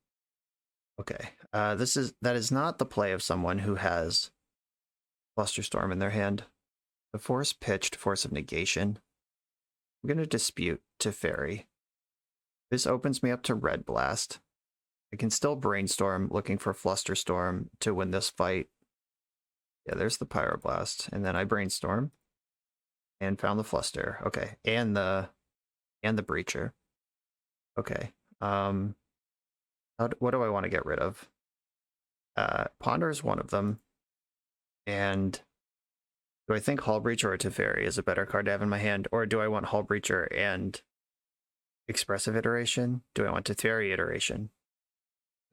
Okay, that is not the play of someone who has Flusterstorm in their hand. The Force pitched Force of Negation. I'm going to dispute Teferi. This opens me up to Red Blast. I can still Brainstorm looking for Flusterstorm to win this fight. Yeah, there's the Pyroblast, and then I Brainstorm and found the Fluster. Okay, and the Breacher. Okay. What do I want to get rid of? Ponder is one of them. And do I think Hull Breacher or Teferi is a better card to have in my hand? Or do I want Hull Breacher and Expressive Iteration? Do I want Teferi Iteration?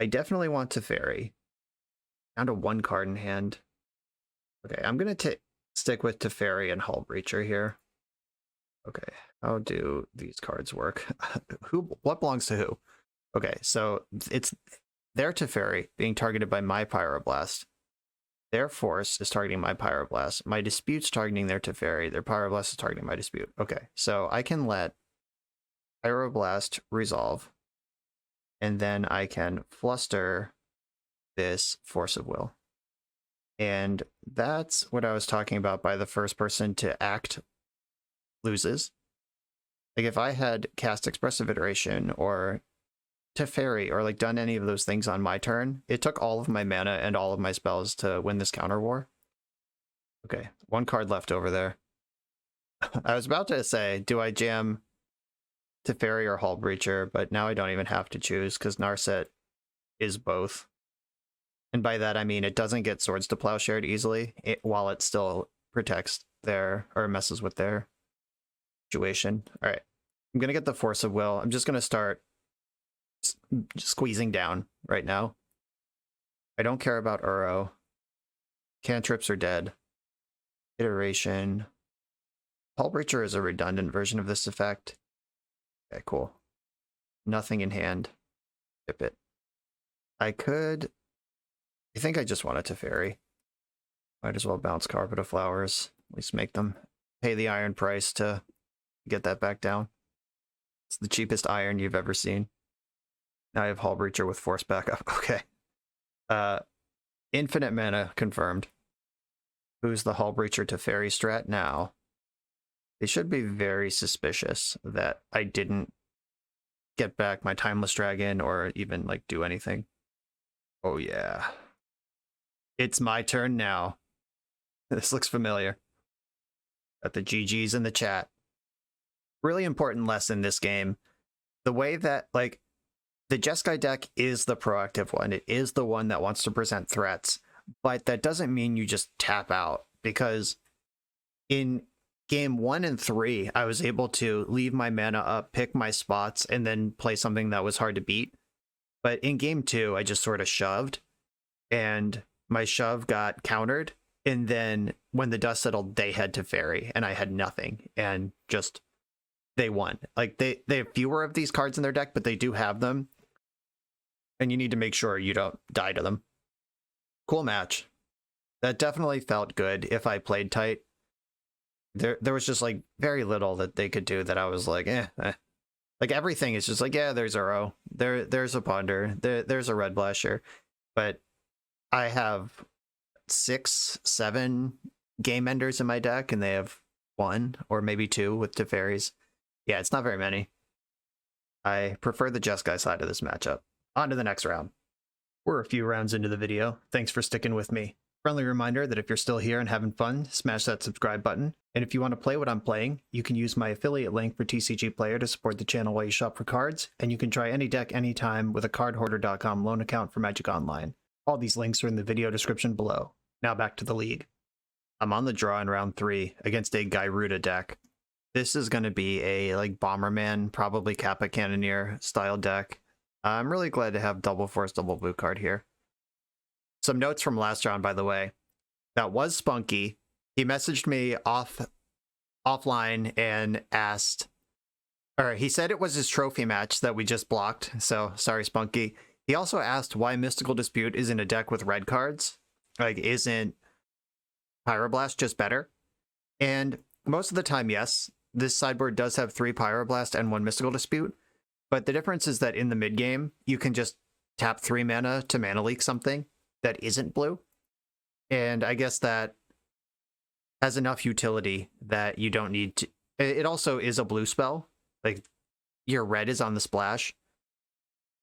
I definitely want Teferi. Down to 1 card in hand. Okay, I'm going to stick with Teferi and Hull Breacher here. Okay, how do these cards work? What belongs to who? Okay, so it's their Teferi being targeted by my Pyroblast. Their Force is targeting my Pyroblast. My Dispute's targeting their Teferi. Their Pyroblast is targeting my Dispute. Okay, so I can let Pyroblast resolve, and then I can Fluster this Force of Will. And that's what I was talking about by the first person to act loses. Like if I had cast Expressive Iteration or Teferi or like done any of those things on my turn, it took all of my mana and all of my spells to win this counter war. Okay, 1 card left over there. I was about to say, do I jam Teferi or Hull Breacher, but now I don't even have to choose because Narset is both. And by that I mean it doesn't get Swords to Plowshare easily while it still protects their, or messes with their situation. All right, I'm gonna get the Force of Will. I'm just gonna start squeezing down right now. I don't care about Uro. Cantrips are dead. iteration. Hull Breacher is a redundant version of this effect. Okay, cool. Nothing in hand. Skip it. I think I just want it to fairy. Might as well bounce Carpet of Flowers. At least make them pay the iron price to get that back down. It's the cheapest iron you've ever seen. Now I have Hull Breacher with force backup. Okay. Infinite mana confirmed. Who's the Hull Breacher to fairy strat now? They should be very suspicious that I didn't get back my Timeless Dragon or even like do anything. Oh yeah. It's my turn now. This looks familiar. Got the GGs in the chat. Really important lesson this game. The way that, like, the Jeskai deck is the proactive one. It is the one that wants to present threats. But that doesn't mean you just tap out. Because in game 1 and 3, I was able to leave my mana up, pick my spots, and then play something that was hard to beat. But in game 2, I just sort of shoved. And my shove got countered. And then when the dust settled, they had to fairy, and I had nothing. And just, they won. Like, they have fewer of these cards in their deck, but they do have them. And you need to make sure you don't die to them. Cool match. That definitely felt good if I played tight. There was just, like, very little that they could do that I was like, eh. Like, everything is just like, yeah, there's Uro. There's a Ponder. There's a Red Blasher. But I have 6, 7 game enders in my deck, and they have 1 or maybe 2 with Teferis. Yeah, it's not very many. I prefer the Jeskai side of this matchup. On to the next round. We're a few rounds into the video. Thanks for sticking with me. Friendly reminder that if you're still here and having fun, smash that subscribe button. And if you want to play what I'm playing, you can use my affiliate link for TCG Player to support the channel while you shop for cards, and you can try any deck anytime with a cardhoarder.com loan account for Magic Online. All these links are in the video description below. Now back to the league. I'm on the draw in round 3 against a Gyruda deck. This is going to be a like Bomberman, probably Kappa Cannoneer style deck. I'm really glad to have double force, double blue card here. Some notes from last round, by the way. That was Spunky. He messaged me offline and asked, or he said it was his trophy match that we just blocked. So sorry, Spunky. He also asked why Mystical Dispute is in a deck with red cards. Like, isn't Pyroblast just better? And most of the time, yes, this sideboard does have 3 Pyroblast and 1 Mystical Dispute. But the difference is that in the mid game, you can just tap 3 mana to mana leak something that isn't blue. And I guess that has enough utility that you don't need to. It also is a blue spell. Like, your red is on the splash.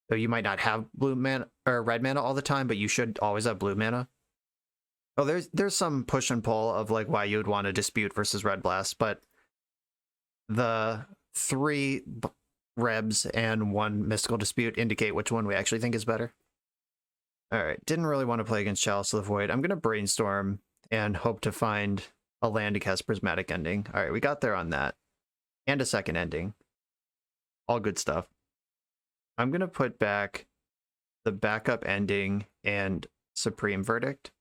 So you might not have blue mana or red mana all the time, but you should always have blue mana. Oh, there's some push and pull of like why you would want to dispute versus Red Blast, but the 3 Rebs and 1 Mystical Dispute indicate which one we actually think is better. All right, didn't really want to play against Chalice of the Void. I'm going to brainstorm and hope to find a land to cast Prismatic Ending. All right, we got there on that. And a second ending. All good stuff. I'm going to put back the backup ending and Supreme Verdict.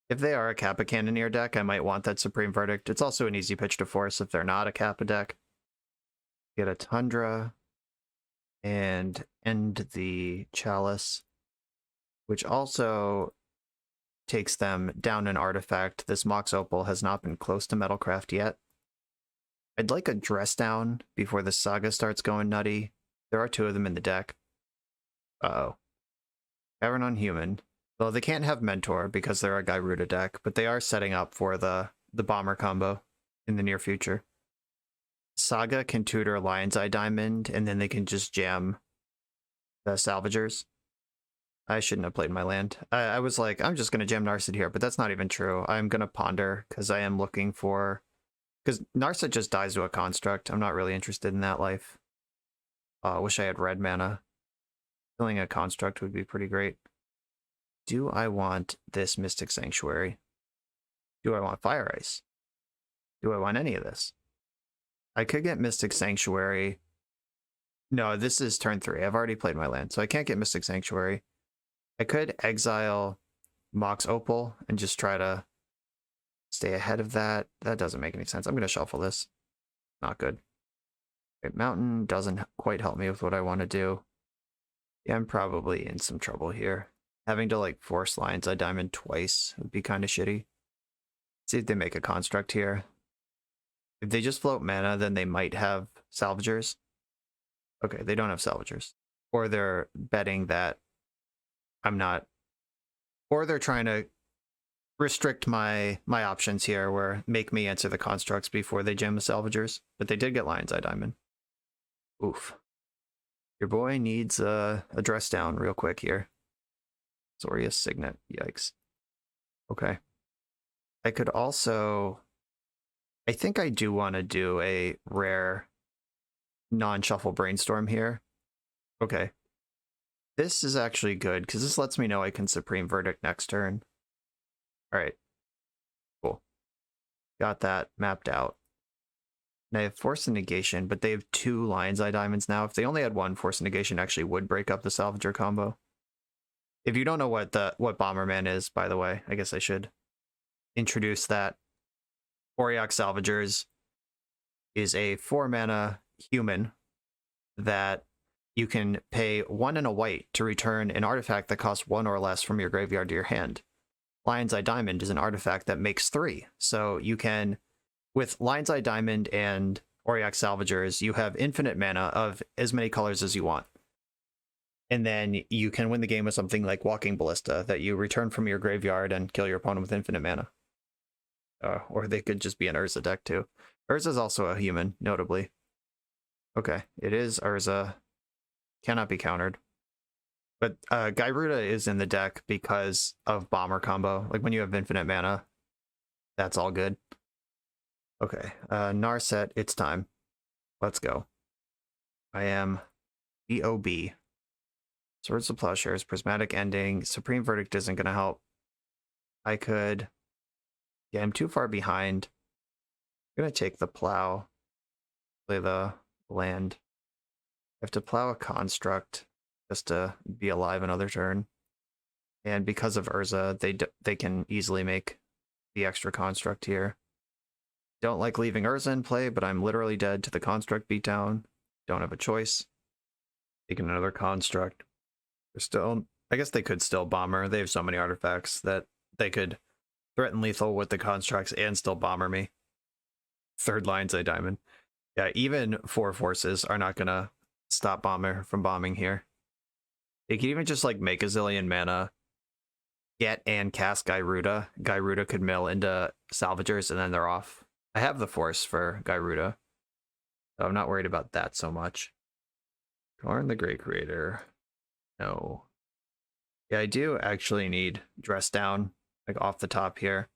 If they are a Kappa Cannoneer deck, I might want that Supreme Verdict. It's also an easy pitch to force if they're not a Kappa deck. Get a Tundra and end the Chalice, which also takes them down an artifact. This Mox Opal has not been close to Metalcraft yet. I'd like a Dress Down before the Saga starts going nutty. There are 2 of them in the deck. Uh-oh. Cavern on Human. Well, they can't have Mentor because they're a Gyruda deck, but they are setting up for the Bomber combo in the near future. Saga can tutor Lion's Eye Diamond, and then they can just jam the Salvagers. I shouldn't have played my land. I was like, I'm just going to jam Narset here, but that's not even true. I'm going to Ponder, because I am looking for... Because Narset just dies to a Construct. I'm not really interested in that life. I wish I had red mana. Killing a Construct would be pretty great. Do I want this Mystic Sanctuary? Do I want Fire Ice? Do I want any of this? I could get Mystic Sanctuary. No, this is turn 3. I've already played my land, so I can't get Mystic Sanctuary. I could exile Mox Opal and just try to stay ahead of that. That doesn't make any sense. I'm going to shuffle this. Not good. Okay, Mountain doesn't quite help me with what I want to do. Yeah, I'm probably in some trouble here. Having to like force Lion's Eye Diamond twice would be kind of shitty. See if they make a construct here. If they just float mana, then they might have salvagers. Okay, they don't have salvagers. Or they're betting that I'm not... Or they're trying to restrict my options here, where make me answer the constructs before they jam the salvagers. But they did get Lion's Eye Diamond. Oof. Your boy needs a dress down real quick here. Zorius Signet. Yikes. Okay. I could also... I think I do want to do a rare non-shuffle brainstorm here. Okay. This is actually good, because this lets me know I can Supreme Verdict next turn. Alright. Cool. Got that mapped out. And I have Force and Negation, but they have 2 Lion's Eye Diamonds now. If they only had 1, Force and Negation actually would break up the Salvager combo. If you don't know what Bomberman is, by the way, I guess I should introduce that. Auriok Salvagers is a 4-mana human that you can pay 1 and a white to return an artifact that costs 1 or less from your graveyard to your hand. Lion's Eye Diamond is an artifact that makes 3. So you can, with Lion's Eye Diamond and Auriok Salvagers, you have infinite mana of as many colors as you want. And then you can win the game with something like Walking Ballista that you return from your graveyard and kill your opponent with infinite mana. Or they could just be an Urza deck too. Urza's also a human, notably. Okay, it is Urza. Cannot be countered. But Gyruda is in the deck because of Bomber combo. Like when you have infinite mana, that's all good. Okay, Narset, it's time. Let's go. I am EOB. Swords of Plowshares, Prismatic Ending. Supreme Verdict isn't going to help. I could... Yeah, I'm too far behind. I'm going to take the plow. Play the land. I have to plow a construct just to be alive another turn. And because of Urza, they can easily make the extra construct here. Don't like leaving Urza in play, but I'm literally dead to the construct beatdown. Don't have a choice. Taking another construct. They're still... I guess they could still bomber. They have so many artifacts that they could threaten lethal with the constructs and still bomber me. 3rd Lion's Eye Diamond. Yeah, even 4 forces are not gonna stop Bomber from bombing here. They could even just like make a zillion mana, get and cast Gyruda. Gyruda could mill into Salvagers and then they're off. I have the Force for Gyruda, so I'm not worried about that so much. Karn the Great Creator. No. Yeah, I do actually need Dress Down, like off the top here.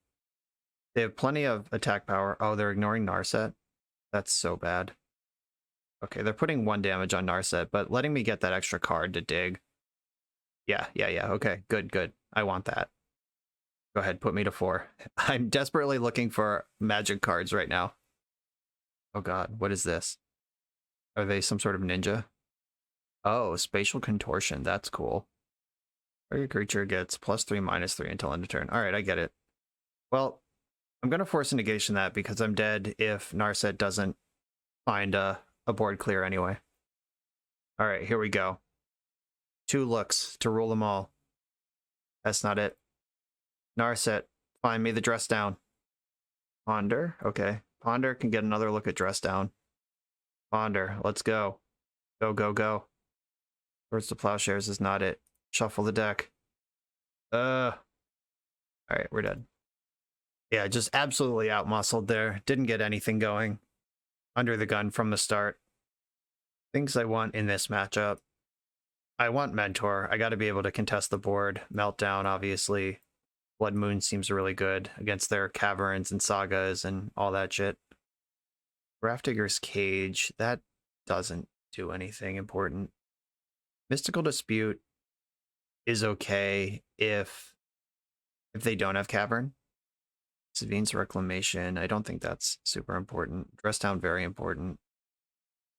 They have plenty of attack power. Oh, they're ignoring Narset. That's so bad. Okay, they're putting 1 damage on Narset, but letting me get that extra card to dig. Yeah. Okay, good. I want that. Go ahead, put me to 4. I'm desperately looking for magic cards right now. Oh god, what is this? Are they some sort of ninja? Oh, Spatial Contortion. That's cool. Your creature gets +3/-3 until end of turn. Alright, I get it. Well, I'm going to force a negation that because I'm dead if Narset doesn't find a board clear anyway. Alright, here we go. 2 looks to rule them all. That's not it. Narset, find me the Dress Down. Ponder, okay. Ponder can get another look at Dress Down. Ponder, let's go. Go. Swords to Plowshares is not it. Shuffle the deck. Alright, we're dead. Yeah, just absolutely outmuscled there. Didn't get anything going. Under the gun from the start. Things I want in this matchup. I want Mentor. I got to be able to contest the board. Meltdown, obviously. Blood Moon seems really good against their Caverns and Sagas and all that shit. Grafdigger's Cage. That doesn't do anything important. Mystical Dispute is okay if they don't have Cavern. Savine's Reclamation, I don't think that's super important. Dress Down, very important.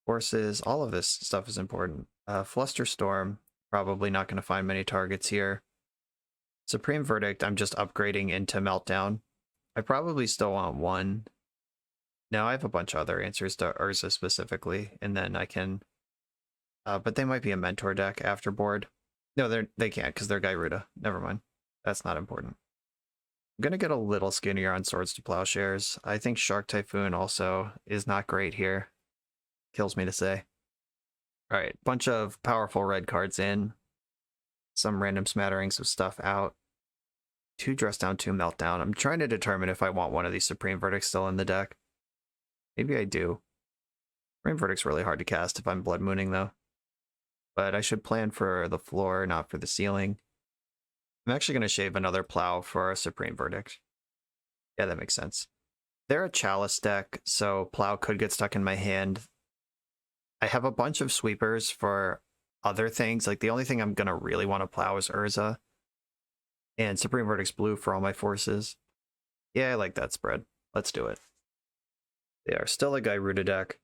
Forces, all of this stuff is important. Flusterstorm, probably not going to find many targets here. Supreme Verdict, I'm just upgrading into Meltdown. I probably still want one. No, I have a bunch of other answers to Urza specifically, and then I can... but they might be a mentor deck after board. No, they can't, because they're Gyruda. Never mind. That's not important. I'm going to get a little skinnier on Swords to Plowshares. I think Shark Typhoon also is not great here. Kills me to say. Alright, bunch of powerful red cards in. Some random smatterings of stuff out. 2 Dress Down, 2 Meltdown. I'm trying to determine if I want one of these Supreme Verdicts still in the deck. Maybe I do. Supreme Verdict's really hard to cast if I'm Blood Mooning, though. But I should plan for the floor, not for the ceiling. I'm actually going to shave another Plow for a Supreme Verdict. Yeah, that makes sense. They're a Chalice deck, so Plow could get stuck in my hand. I have a bunch of sweepers for other things. Like, the only thing I'm going to really want to Plow is Urza. And Supreme Verdict's blue for all my forces. Yeah, I like that spread. Let's do it. They are still a Gyruda deck.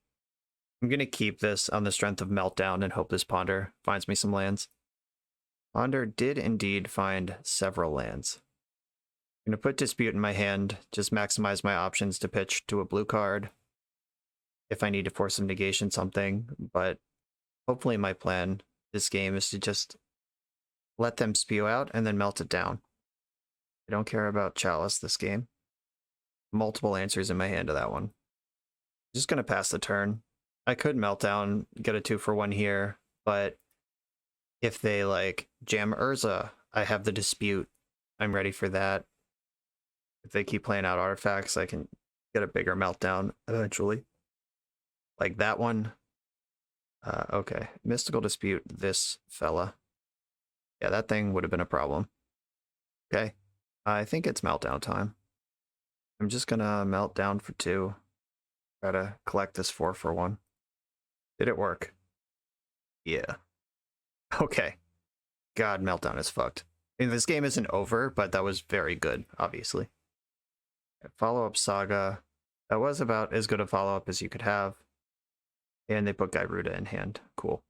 I'm going to keep this on the strength of Meltdown and hope this Ponder finds me some lands. Ponder did indeed find several lands. I'm going to put Dispute in my hand, just maximize my options to pitch to a blue card if I need to force some negation something, but hopefully my plan this game is to just let them spew out and then melt it down. I don't care about Chalice this game. Multiple answers in my hand to that one. Just going to pass the turn. I could Meltdown, get a 2-for-1 here, but if they like jam Urza, I have the Dispute. I'm ready for that. If they keep playing out artifacts, I can get a bigger Meltdown eventually. Like that one. Okay, Mystical Dispute this fella. Yeah, that thing would have been a problem. Okay, I think it's Meltdown time. I'm just gonna Meltdown for 2. Try to collect this 4-for-1. Did it work? Yeah. Okay. God, Meltdown is fucked. I mean, this game isn't over, but that was very good, obviously. Follow-up Saga. That was about as good a follow-up as you could have. And they put Gyruda in hand. Cool.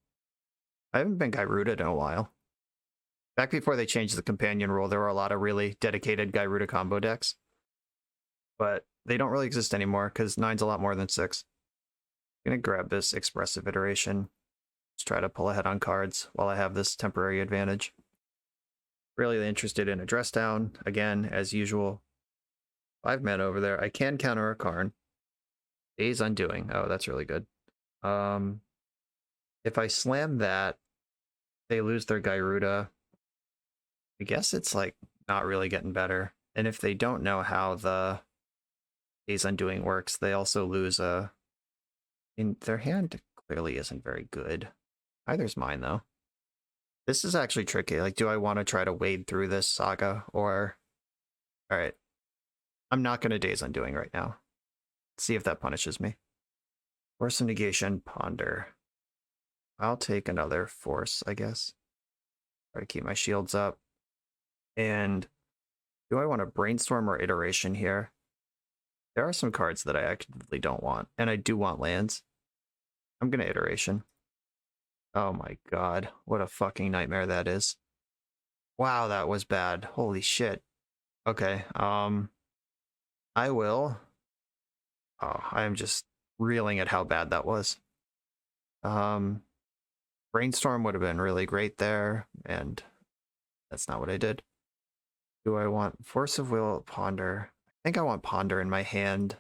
I haven't been Gyruda in a while. Back before they changed the companion rule, there were a lot of really dedicated Gyruda combo decks. But they don't really exist anymore, because 9's a lot more than 6. I'm going to grab this Expressive Iteration. Let's try to pull ahead on cards while I have this temporary advantage. Really interested in a Dress Down, again, as usual. 5 mana over there. I can counter a Karn. Days Undoing. Oh, that's really good. If I slam that, they lose their Gyruda. I guess it's like not really getting better. And if they don't know how the Days Undoing works, they also lose a... In their hand clearly isn't very good. Either's mine though. This is actually tricky. Like, do I want to try to wade through this Saga or... Alright. I'm not going to Days Undoing right now. Let's see if that punishes me. Force of Negation, Ponder. I'll take another Force, I guess. Try to keep my shields up. And do I want to Brainstorm or Iteration here? There are some cards that I actively don't want, and I do want lands. I'm going to Iteration. Oh my god, what a fucking nightmare that is. Wow, that was bad. Holy shit. Okay, I will... Oh, I am just reeling at how bad that was. Brainstorm would have been really great there, and that's not what I did. Do I want Force of Will, Ponder? I think I want Ponder in my hand.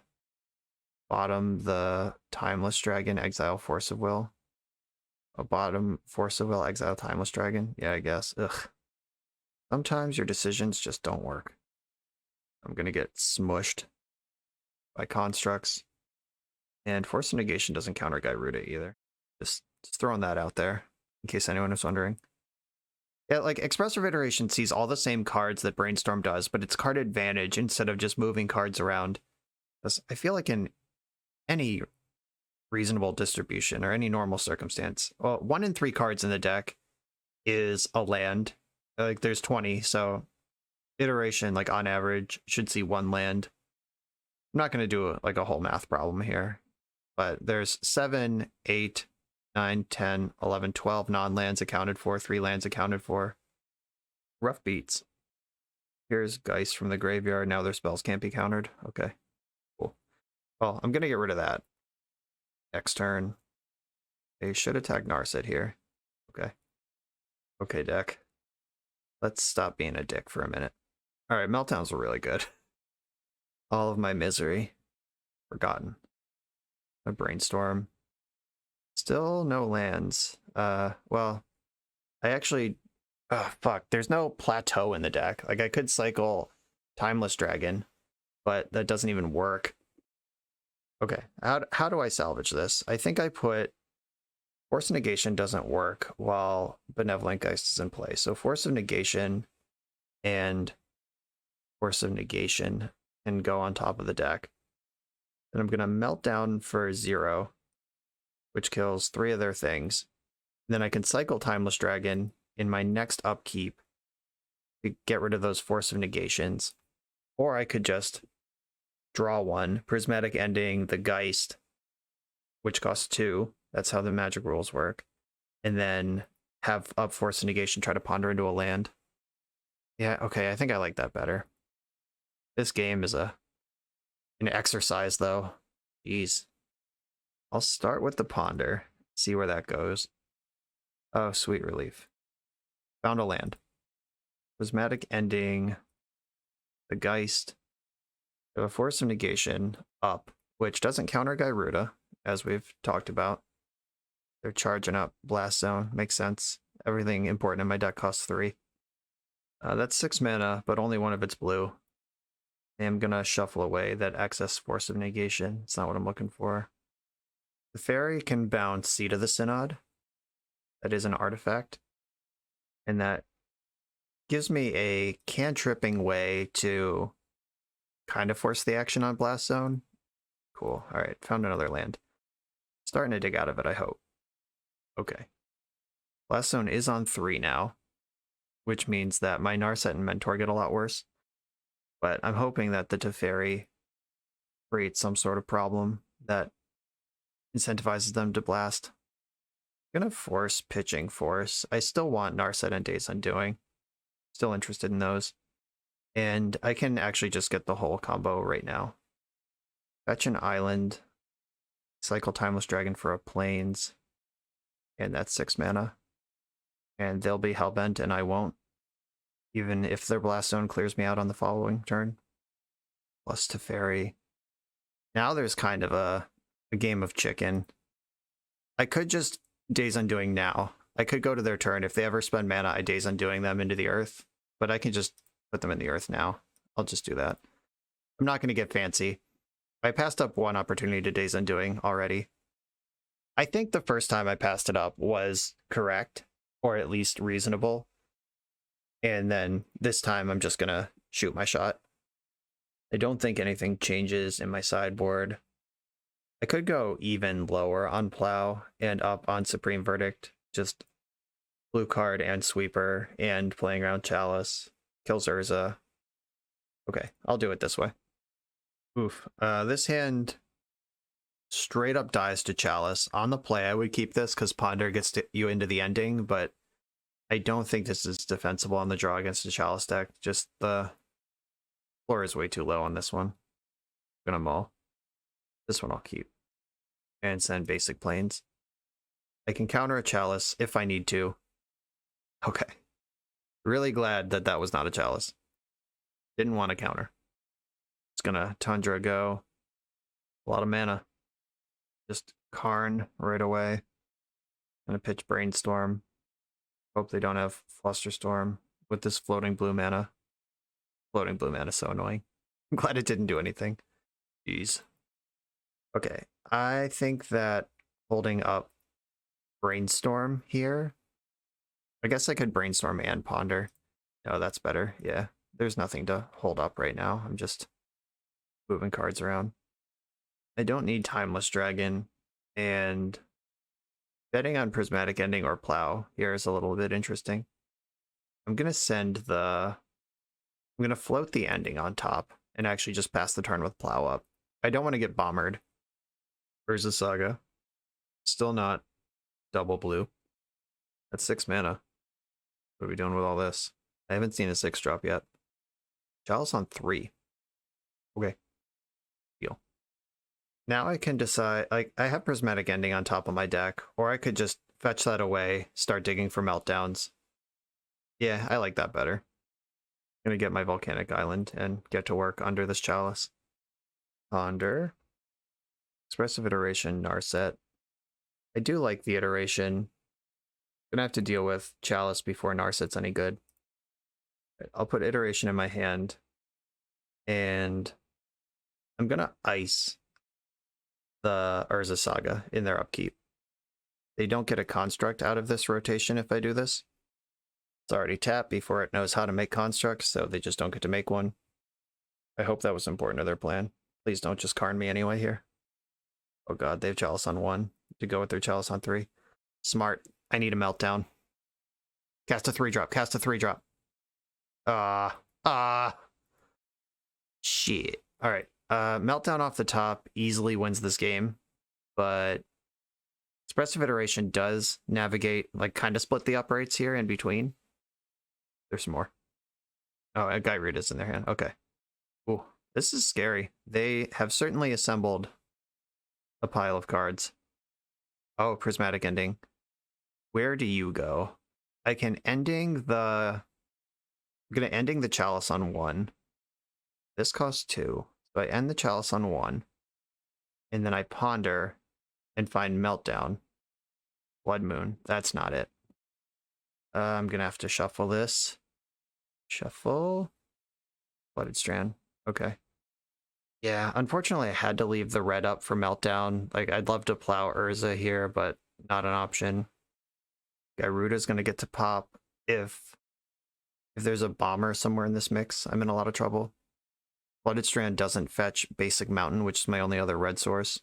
Bottom the Timeless Dragon, exile Force of Will. A bottom Force of Will, exile Timeless Dragon. Yeah, I guess. Ugh. Sometimes your decisions just don't work. I'm gonna get smushed by constructs. And Force of Negation doesn't counter Gyruda either. Just throwing that out there, in case anyone was wondering. Yeah, like, Expressive Iteration sees all the same cards that Brainstorm does, but it's card advantage instead of just moving cards around. I feel like in any reasonable distribution or any normal circumstance, well, 1 in 3 cards in the deck is a land. Like, there's 20, so Iteration, like, on average, should see 1 land. I'm not going to do, like, a whole math problem here, but there's 7, 8, 9, 10, 11, 12 non-lands accounted for, 3 lands accounted for. Rough beats. Here's Geist from the graveyard. Now their spells can't be countered. Okay, cool. Well, I'm gonna get rid of that. Next turn. They should attack Narset here. Okay. Okay, deck. Let's stop being a dick for a minute. Alright, Meltdowns were really good. All of my misery. Forgotten. A brainstorm. Still no lands. Well, I actually... Oh, fuck. There's no plateau in the deck. Like, I could cycle Timeless Dragon, but that doesn't even work. Okay, how do I salvage this? I think I put... Force of Negation doesn't work while Benevolent Geist is in play. So Force of Negation and Force of Negation can go on top of the deck. Then I'm going to Meltdown for 0, which kills 3 of their things. And then I can cycle Timeless Dragon in my next upkeep to get rid of those Force of Negations. Or I could just draw 1, Prismatic Ending, the Geist, which costs 2. That's how the Magic rules work. And then have up Force of Negation, try to ponder into a land. Yeah, okay, I think I like that better. This game is an exercise, though. Jeez. I'll start with the ponder, see where that goes. Oh, sweet relief. Found a land. Prismatic Ending, the Geist. We have a Force of Negation up, which doesn't counter Gyruda, as we've talked about. They're charging up Blast Zone. Makes sense. Everything important in my deck costs 3. That's 6 mana, but only one of it's blue. I'm going to shuffle away that excess Force of Negation. It's not what I'm looking for. The fairy can bounce Seed of the Synod. That is an artifact. And that gives me a cantripping way to kind of force the action on Blast Zone. Cool. All right, found another land. Starting to dig out of it, I hope. Okay. Blast Zone is on 3 now, which means that my Narset and Mentor get a lot worse. But I'm hoping that the Teferi creates some sort of problem that incentivizes them to blast. I'm gonna force pitching Force. I still want Narset and Days Undoing. Still interested in those. And I can actually just get the whole combo right now. Fetch an island. Cycle Timeless Dragon for a Plains. And that's 6 mana. And they'll be Hellbent and I won't. Even if their Blast Zone clears me out on the following turn. Plus Teferi. Now there's kind of a game of chicken. I could just Days Undoing now. I could go to their turn. If they ever spend mana, I Days Undoing them into the earth. But I can just put them in the earth now. I'll just do that. I'm not going to get fancy. I passed up one opportunity to Days Undoing already. I think the first time I passed it up was correct, or at least reasonable. And then this time I'm just going to shoot my shot. I don't think anything changes in my sideboard. I could go even lower on Plow and up on Supreme Verdict. Just blue card and Sweeper and playing around Chalice. Kills Urza. Okay, I'll do it this way. Oof. This hand straight up dies to Chalice. On the play, I would keep this because Ponder gets you into the ending, but I don't think this is defensible on the draw against the Chalice deck. Just the floor is way too low on this one. I'm gonna mull. This one I'll keep. And send basic planes. I can counter a Chalice if I need to. Okay. Really glad that that was not a Chalice. Didn't want to counter. It's gonna Tundra go. A lot of mana. Just Karn right away. Gonna pitch Brainstorm. Hope they don't have Flusterstorm with this floating blue mana. Floating blue mana is so annoying. I'm glad it didn't do anything. Jeez. Okay, I think that holding up Brainstorm here. I guess I could Brainstorm and Ponder. No, that's better. Yeah, there's nothing to hold up right now. I'm just moving cards around. I don't need Timeless Dragon, and betting on Prismatic Ending or Plow here is a little bit interesting. I'm going to I'm going to float the ending on top and actually just pass the turn with Plow up. I don't want to get bombered. Urza Saga. Still not double blue. That's 6 mana. What are we doing with all this? I haven't seen a 6-drop yet. Chalice on 3. Okay. Deal. Now I can decide, like, I have Prismatic Ending on top of my deck, or I could just fetch that away, start digging for meltdowns. Yeah, I like that better. I'm gonna get my Volcanic Island and get to work under this Chalice. Ponder. Expressive Iteration, Narset. I do like the iteration. Gonna have to deal with Chalice before Narset's any good. I'll put Iteration in my hand, and I'm gonna ice the Urza Saga in their upkeep. They don't get a construct out of this rotation if I do this. It's already tapped before it knows how to make constructs, so they just don't get to make one. I hope that was important to their plan. Please don't just Karn me anyway here. Oh god, they have Chalice on 1 to go with their Chalice on 3. Smart. I need a meltdown. Cast a 3-drop. Cast a 3-drop. Shit. Alright. Meltdown off the top easily wins this game, but Expressive Iteration does navigate, like, kind of split the uprights here in between. There's some more. Oh, a Gyruda's in their hand. Okay. Ooh, this is scary. They have certainly assembled a pile of cards. Oh, Prismatic Ending. Where do you go? I can I'm gonna ending the Chalice on 1. This costs 2. So I end the Chalice on 1. And then I ponder and find Meltdown. Blood Moon. That's not it. I'm gonna have to shuffle this. Shuffle. Blooded Strand. Okay. Yeah, unfortunately I had to leave the red up for Meltdown. Like, I'd love to plow Urza here, but not an option. Gyruda's gonna get to pop. If there's a bomber somewhere in this mix, I'm in a lot of trouble. Blooded Strand doesn't fetch basic mountain, which is my only other red source.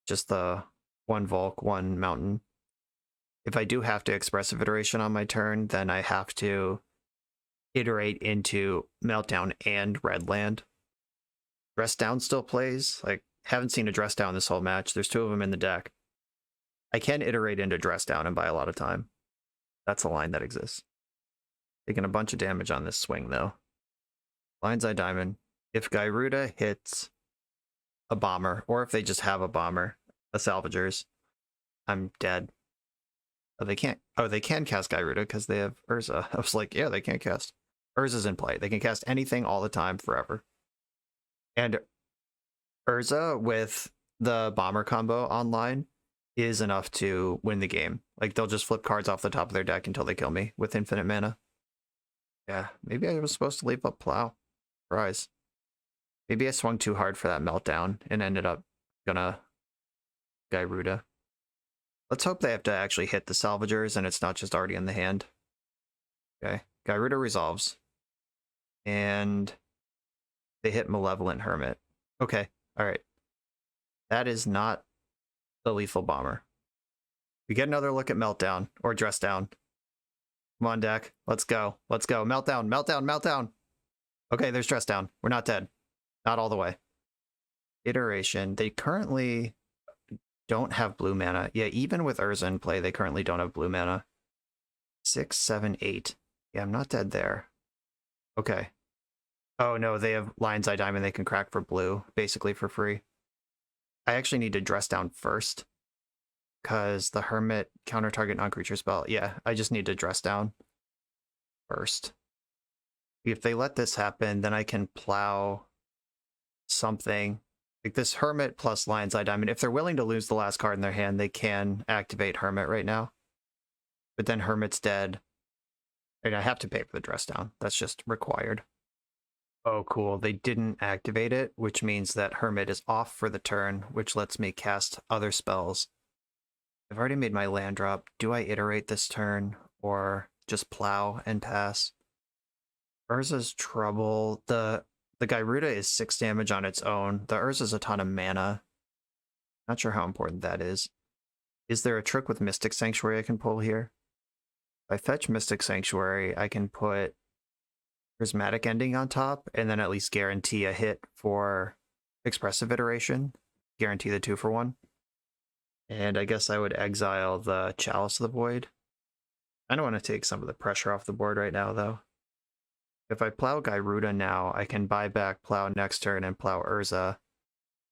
Just the 1 Volk, 1 mountain. If I do have to Expressive Iteration on my turn, then I have to iterate into Meltdown and red land. Dress Down still plays. Like, haven't seen a Dress Down this whole match. There's 2 of them in the deck. I can iterate into Dress Down and buy a lot of time. That's a line that exists. Taking a bunch of damage on this swing, though. Lion's Eye Diamond. If Gyruda hits a bomber, or if they just have a bomber, a Salvagers, I'm dead. Oh, they can't. Oh, they can cast Gyruda because they have Urza. I was like, yeah, they can't cast. Urza's in play. They can cast anything all the time, forever. And Urza with the bomber combo online is enough to win the game. Like, they'll just flip cards off the top of their deck until they kill me with infinite mana. Yeah, maybe I was supposed to leave up Plow. Surprise. Maybe I swung too hard for that Meltdown and ended up gonna Gyruda. Let's hope they have to actually hit the Salvagers and it's not just already in the hand. Okay, Gyruda resolves. And they hit Malevolent Hermit. Okay, alright. That is not the lethal bomber. We get another look at Meltdown, or Dress Down. Come on, deck. Let's go. Let's go. Meltdown, Meltdown, Meltdown. Okay, there's Dress Down. We're not dead. Not all the way. Iteration. They currently don't have blue mana. Yeah, even with Urza in play, they currently don't have blue mana. 6, 7, 8. Yeah, I'm not dead there. Okay. Oh no, they have Lion's Eye Diamond they can crack for blue, basically for free. I actually need to Dress Down first, because the Hermit counter target non-creature spell. Yeah, I just need to Dress Down first. If they let this happen, then I can plow something. Like this Hermit plus Lion's Eye Diamond. If they're willing to lose the last card in their hand, they can activate Hermit right now. But then Hermit's dead. And I have to pay for the Dress Down. That's just required. Oh, cool. They didn't activate it, which means that Hermit is off for the turn, which lets me cast other spells. I've already made my land drop. Do I iterate this turn or just plow and pass? Urza's trouble. The Gyruda is 6 damage on its own. The Urza's a ton of mana. Not sure how important that is. Is there a trick with Mystic Sanctuary I can pull here? If I fetch Mystic Sanctuary, I can put Prismatic Ending on top, and then at least guarantee a hit for Expressive Iteration. Guarantee the 2-for-1. And I guess I would exile the Chalice of the Void. I don't want to take some of the pressure off the board right now, though. If I plow Gyruda now, I can buy back plow next turn and plow Urza.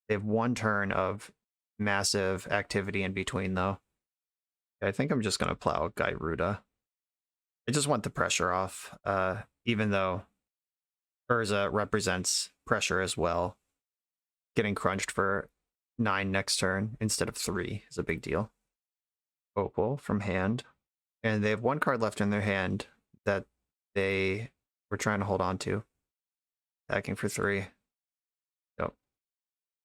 They have 1 turn of massive activity in between, though. I think I'm just going to plow Gyruda. I just want the pressure off, even though Urza represents pressure as well. Getting crunched for 9 next turn instead of 3 is a big deal. Opal from hand. And they have 1 card left in their hand that they were trying to hold on to. Attacking for 3. Yep.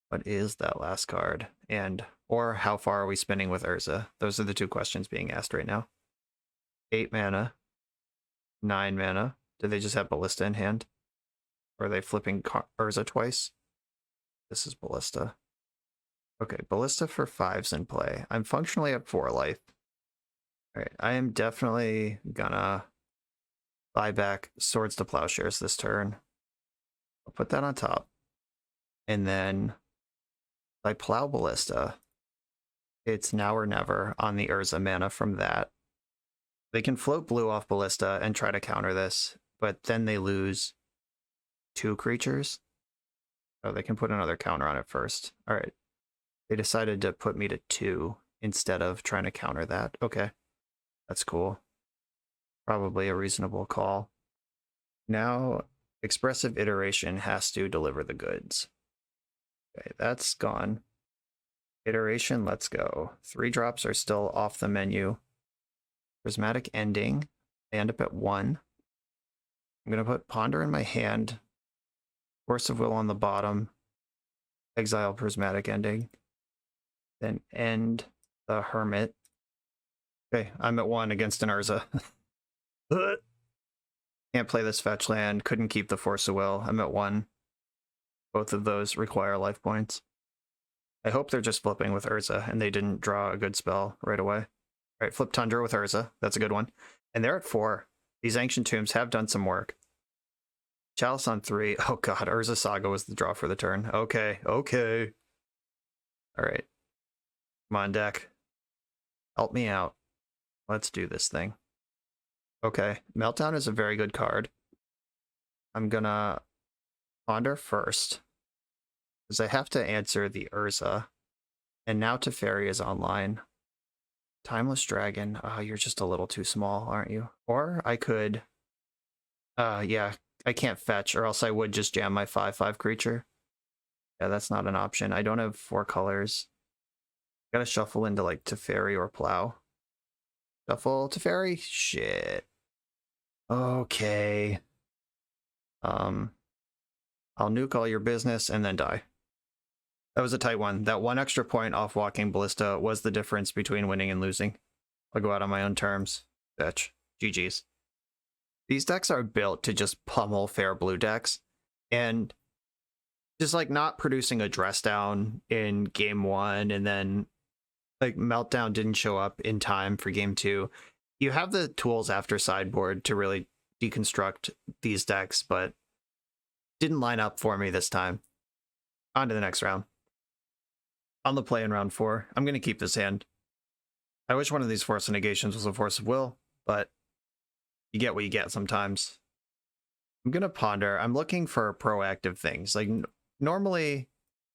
What is that last card? And, or how far are we spinning with Urza? Those are the 2 questions being asked right now. 8 mana. 9 mana. Do they just have Ballista in hand? Or are they flipping Urza twice? This is Ballista. Okay, Ballista for 5's in play. I'm functionally at 4 life. Alright, I am definitely gonna buy back Swords to Plowshares this turn. I'll put that on top. And then if I plow Ballista, it's now or never on the Urza mana from that. They can float blue off Ballista and try to counter this, but then they lose 2 creatures. Oh, they can put another counter on it first. All right. They decided to put me to 2 instead of trying to counter that. Okay. That's cool. Probably a reasonable call. Now, Expressive Iteration has to deliver the goods. Okay, that's gone. Iteration, let's go. 3 drops are still off the menu. Prismatic Ending. I end up at 1. I'm going to put Ponder in my hand. Force of Will on the bottom. Exile Prismatic Ending. Then end the Hermit. Okay, I'm at 1 against an Urza. Can't play this fetch land. Couldn't keep the Force of Will. I'm at 1. Both of those require life points. I hope they're just flipping with Urza and they didn't draw a good spell right away. All right, flip Tundra with Urza. That's a good one. And they're at 4. These Ancient Tombs have done some work. Chalice on 3. Oh god, Urza Saga was the draw for the turn. Okay, okay. All right. Come on, deck. Help me out. Let's do this thing. Okay, Meltdown is a very good card. I'm gonna ponder first, because I have to answer the Urza. And now Teferi is online. Timeless Dragon. You're just a little too small, aren't you? Or I could... yeah, I can't fetch, or else I would just jam my 5/5 creature. Yeah, that's not an option. I don't have 4 colors. Gotta shuffle into, like, Teferi or Plow. Shuffle Teferi? Shit. Okay. I'll nuke all your business and then die. That was a tight one. That 1 extra point off walking Ballista was the difference between winning and losing. I'll go out on my own terms. Fetch. GG's. These decks are built to just pummel fair blue decks. And just like not producing a dress down in game 1 and then like Meltdown didn't show up in time for game 2. You have the tools after sideboard to really deconstruct these decks, but didn't line up for me this time. On to the next round. On the play in round 4, I'm going to keep this hand. I wish one of these Force of Negations was a Force of Will, but you get what you get sometimes. I'm going to ponder. I'm looking for proactive things. Like, normally,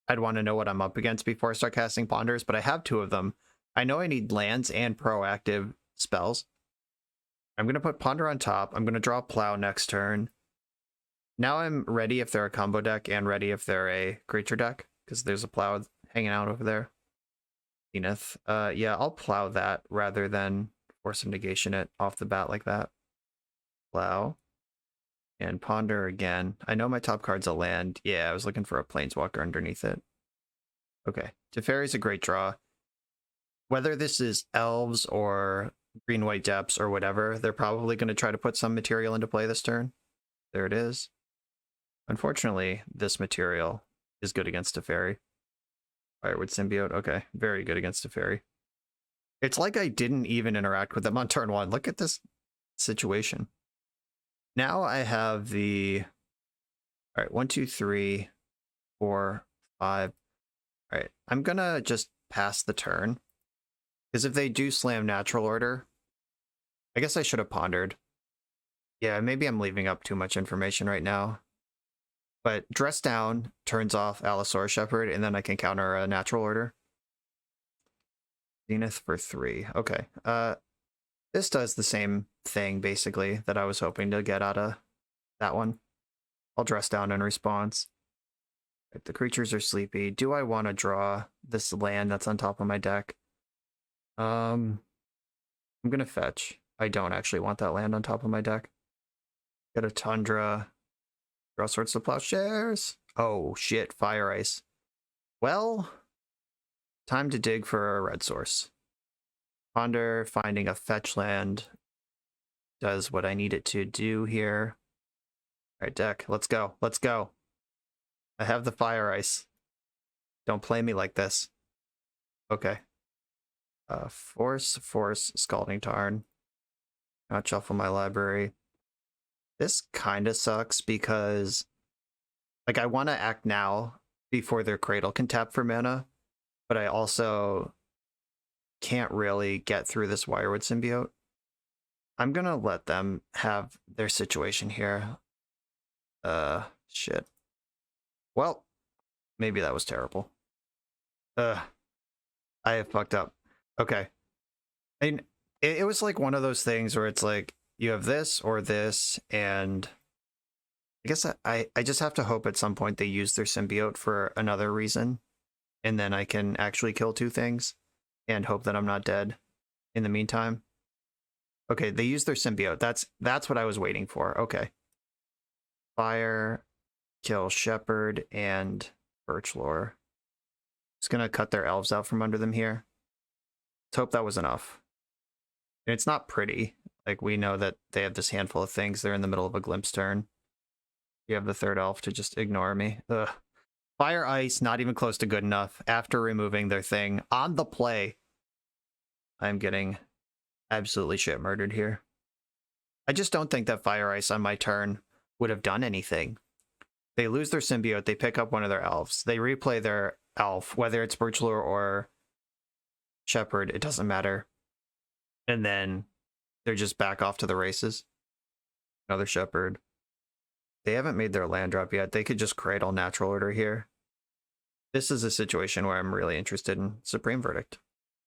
I'd want to know what I'm up against before I start casting Ponders, but I have 2 of them. I know I need lands and proactive spells. I'm going to put Ponder on top. I'm going to draw Plow next turn. Now I'm ready if they're a combo deck and ready if they're a creature deck, because there's a Plow hanging out over there. Zenith. Yeah, I'll Plow that rather than Force of Negation it off the bat like that. Plow. And Ponder again. I know my top card's a land. Yeah, I was looking for a Planeswalker underneath it. Okay, Teferi's a great draw. Whether this is Elves or Green-White Depths or whatever, they're probably going to try to put some material into play this turn. There it is. Unfortunately, this material is good against Teferi. Firewood Symbiote, okay. Very good against Teferi. It's like I didn't even interact with them on turn 1. Look at this situation. Now I have the... Alright, 1, 2, 3, 4, 5. Alright, I'm gonna just pass the turn. Because if they do slam Natural Order, I guess I should have pondered. Yeah, maybe I'm leaving up too much information right now. But Dress Down turns off Allosaurus Shepherd, and then I can counter a natural order. Zenith for 3. Okay. This does the same thing, basically, that I was hoping to get out of that one. I'll Dress Down in response. Right, the creatures are sleepy. Do I want to draw this land that's on top of my deck? I'm going to fetch. I don't actually want that land on top of my deck. Get a Tundra. Draw Swords to Plowshares. Oh, shit. Fire Ice. Well, time to dig for a red source. Ponder, finding a fetch land does what I need it to do here. All right, deck. Let's go. Let's go. I have the Fire Ice. Don't play me like this. Okay. Force, Scalding Tarn. Not shuffle my library. This kind of sucks because, like, I want to act now before their Cradle can tap for mana, but I also can't really get through this Wirewood Symbiote. I'm gonna let them have their situation here. Shit. Well, maybe that was terrible. I have fucked up. Okay. I mean, it was like one of those things where it's like, you have this or this, and I guess I just have to hope at some point they use their symbiote for another reason, and then I can actually kill 2 things, and hope that I'm not dead in the meantime. Okay, they use their symbiote. That's what I was waiting for. Okay. Fire, kill Shepherd, and Birchlore. Just gonna cut their elves out from under them here. Let's hope that was enough. And it's not pretty. Like, we know that they have this handful of things. They're in the middle of a glimpse turn. You have the 3rd elf to just ignore me. Ugh. Fire Ice, not even close to good enough. After removing their thing on the play, I'm getting absolutely shit murdered here. I just don't think that Fire Ice on my turn would have done anything. They lose their symbiote, they pick up one of their elves, they replay their elf, whether it's Birchlore or Shepherd, it doesn't matter. And then they're just back off to the races. Another Shepherd. They haven't made their land drop yet. They could just Cradle natural order here. This is a situation where I'm really interested in Supreme Verdict.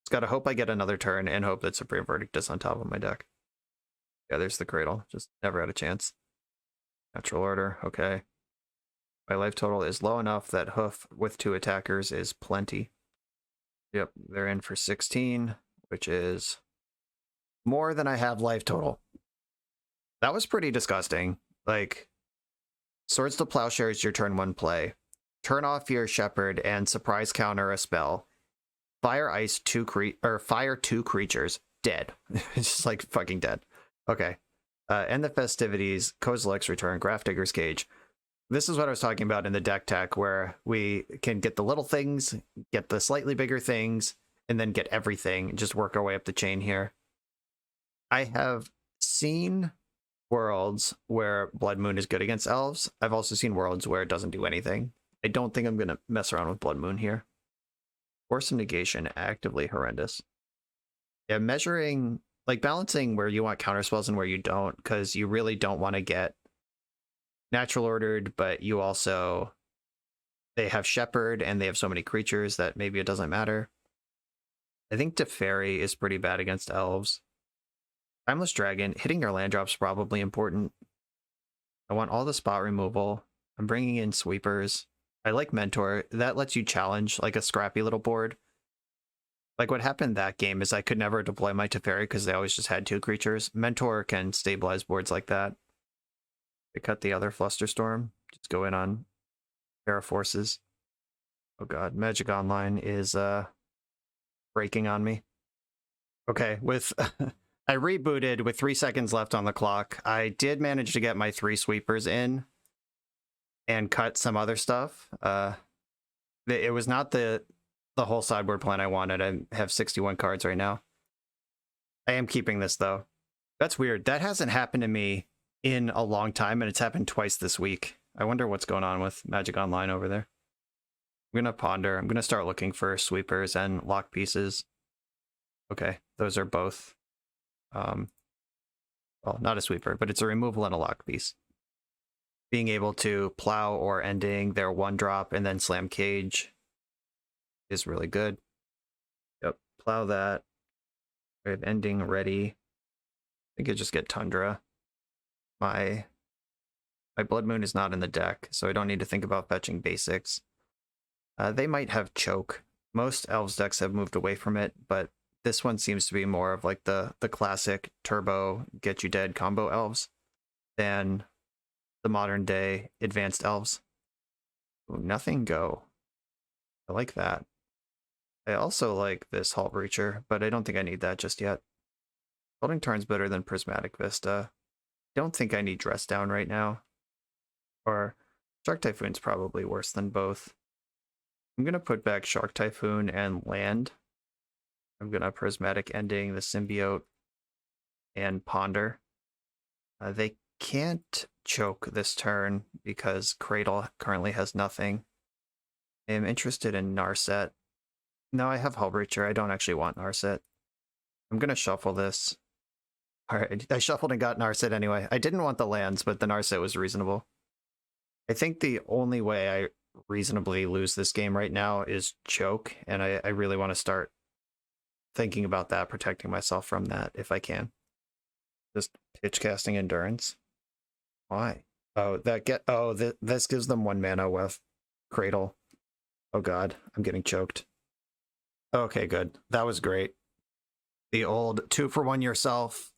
Just gotta hope I get another turn and hope that Supreme Verdict is on top of my deck. Yeah, there's the Cradle. Just never had a chance. Natural order, okay. My life total is low enough that Hoof with 2 attackers is plenty. Yep, they're in for 16, which is more than I have life total. That was pretty disgusting. Like, Swords to Plowshare is your turn 1 play. Turn off your Shepherd and surprise counter a spell. Fire Ice fire 2 creatures. Dead. It's just like fucking dead. Okay. End the festivities. Kozilek's return. Grafdigger's Cage. This is what I was talking about in the deck tech, where we can get the little things, get the slightly bigger things, and then get everything. Just work our way up the chain here. I have seen worlds where Blood Moon is good against elves. I've also seen worlds where it doesn't do anything. I don't think I'm going to mess around with Blood Moon here. Force of Negation, actively horrendous. Yeah, measuring, like balancing where you want counterspells and where you don't, because you really don't want to get natural ordered, but you also, they have Shepherd and they have so many creatures that maybe it doesn't matter. I think Teferi is pretty bad against elves. Timeless Dragon, hitting your land drop's probably important. I want all the spot removal. I'm bringing in sweepers. I like Mentor. That lets you challenge like a scrappy little board. Like what happened that game is I could never deploy my Teferi because they always just had 2 creatures. Mentor can stabilize boards like that. They cut the other Flusterstorm. Just go in on Paraforces. Oh god, Magic Online is breaking on me. Okay, with I rebooted with 3 seconds left on the clock. I did manage to get my 3 sweepers in and cut some other stuff. It was not the whole sideboard plan I wanted. I have 61 cards right now. I am keeping this though. That's weird. That hasn't happened to me in a long time, and it's happened twice this week. I wonder what's going on with Magic Online over there. I'm gonna ponder. I'm gonna start looking for sweepers and lock pieces. Okay, those are both well, not a sweeper, but it's a removal and a lock piece. Being able to plow or ending their 1-drop and then slam cage is really good. Yep, plow that. We have ending ready. I could just get Tundra. My Blood Moon is not in the deck, so I don't need to think about fetching basics. They might have Choke. Most Elves decks have moved away from it, but this one seems to be more of like the classic turbo get you dead combo Elves than the modern day advanced Elves. Ooh, nothing go. I like that. I also like this Hull Breacher, but I don't think I need that just yet. Holding Turn's better than Prismatic Vista. Don't think I need Dress Down right now. Or Shark Typhoon's probably worse than both. I'm going to put back Shark Typhoon and land. I'm going to Prismatic Ending the Symbiote and Ponder. They can't choke this turn because Cradle currently has nothing. I am interested in Narset. No, I have Hullbreacher. I don't actually want Narset. I'm going to shuffle this. Alright, I shuffled and got Narset anyway. I didn't want the lands, but the Narset was reasonable. I think the only way I reasonably lose this game right now is choke, and I really want to start thinking about that, protecting myself from that if I can. Just pitch casting Endurance. Why? Oh, this gives them 1 mana with Cradle. Oh god, I'm getting choked. Okay, good. That was great. The old 2 for 1 yourself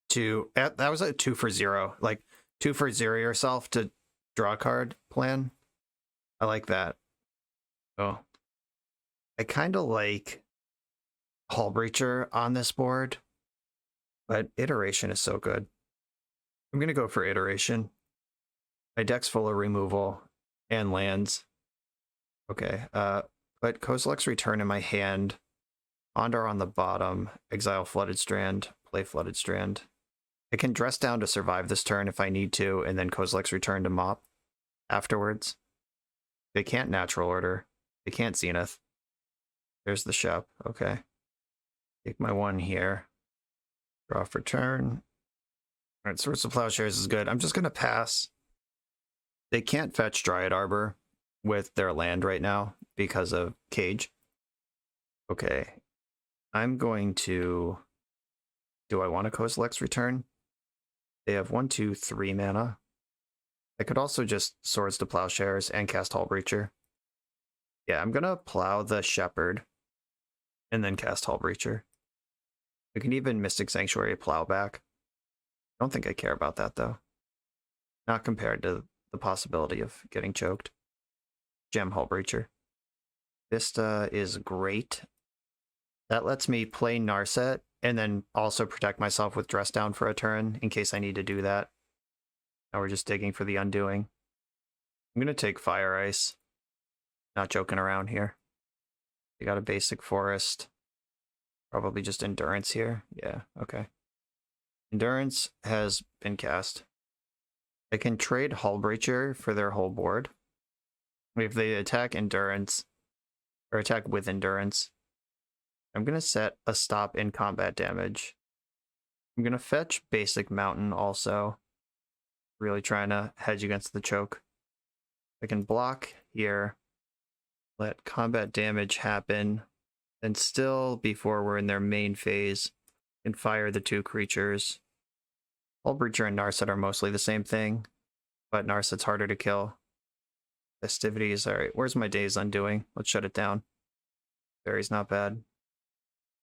to that was a 2 for 0, like 2 for 0 yourself to draw a card plan. I like that. Oh, I kind of like Hull Breacher on this board, but Iteration is so good. I'm gonna go for Iteration. My deck's full of removal and lands. Okay, put Kozilek's Return in my hand. Ondar on the bottom. Exile Flooded Strand. Play Flooded Strand. I can Dress Down to survive this turn if I need to, and then Kozilek's Return to mop afterwards. They can't Natural Order. They can't Zenith. There's the Shep. Okay. Take my 1 here. Draw for turn. Alright, Swords of Plowshares is good. I'm just going to pass. They can't fetch Dryad Arbor with their land right now because of Cage. Okay. I'm going to... Do I want to Kozilek's Return? They have 1, 2, 3 mana. I could also just Swords to Plowshares and cast Hull Breacher. Yeah, I'm going to plow the Shepherd and then cast Hull Breacher. We can even Mystic Sanctuary Plowback. I don't think I care about that, though. Not compared to the possibility of getting choked. Gem Hull Breacher. Vista is great. That lets me play Narset and then also protect myself with Dress Down for a turn in case I need to do that. Now we're just digging for the Undoing. I'm going to take Fire Ice. Not joking around here. You got a basic Forest. Probably just Endurance here. Yeah, okay. Endurance has been cast. I can trade Hull Breacher for their whole board. If they attack Endurance, or attack with Endurance, I'm going to set a stop in combat damage. I'm going to fetch Basic Mountain also. Really trying to hedge against the choke. I can block here, let combat damage happen, and still, before we're in their main phase, can fire the 2 creatures. Hull Breacher and Narset are mostly the same thing, but Narset's harder to kill. Festivities, alright, where's my Days Undoing? Let's shut it down. Fairy's not bad.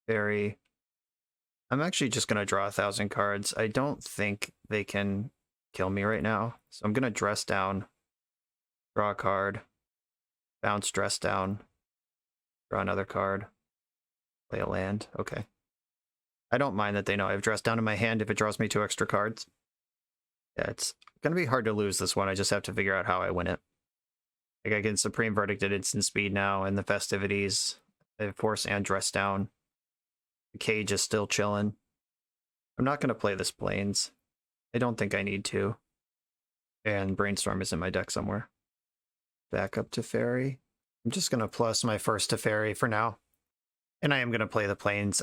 Fairy. I'm actually just going to draw 1,000 cards. I don't think they can kill me right now, so I'm going to Dress Down, draw a card, bounce Dress Down, draw another card, play a land. Okay. I don't mind that they know I have Dress Down in my hand if it draws me 2 extra cards. Yeah, it's going to be hard to lose this one. I just have to figure out how I win it. Like I can Supreme Verdict at instant speed now, and the Festivities, they force and Dress Down. The Cage is still chilling. I'm not going to play this Plains. I don't think I need to. And Brainstorm is in my deck somewhere. Back up to Fairy. I'm just going to plus my first to Fairy for now. And I am going to play the Plains.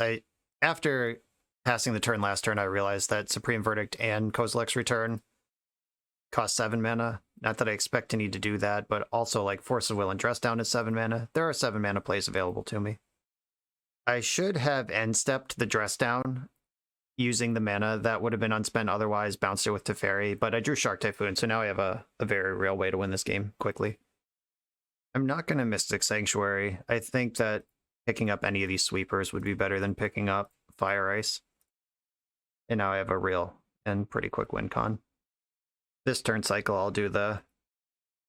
After passing the turn last turn, I realized that Supreme Verdict and Kozilek's Return cost 7 mana. Not that I expect to need to do that, but also like Force of Will and Dress Down is 7 mana. There are 7 mana plays available to me. I should have end-stepped the Dress Down using the mana that would have been unspent otherwise, bounced it with Teferi, but I drew Shark Typhoon, so now I have a very real way to win this game quickly. I'm not going to Mystic Sanctuary. I think that picking up any of these sweepers would be better than picking up Fire Ice. And now I have a real and pretty quick win con. This turn cycle, I'll do the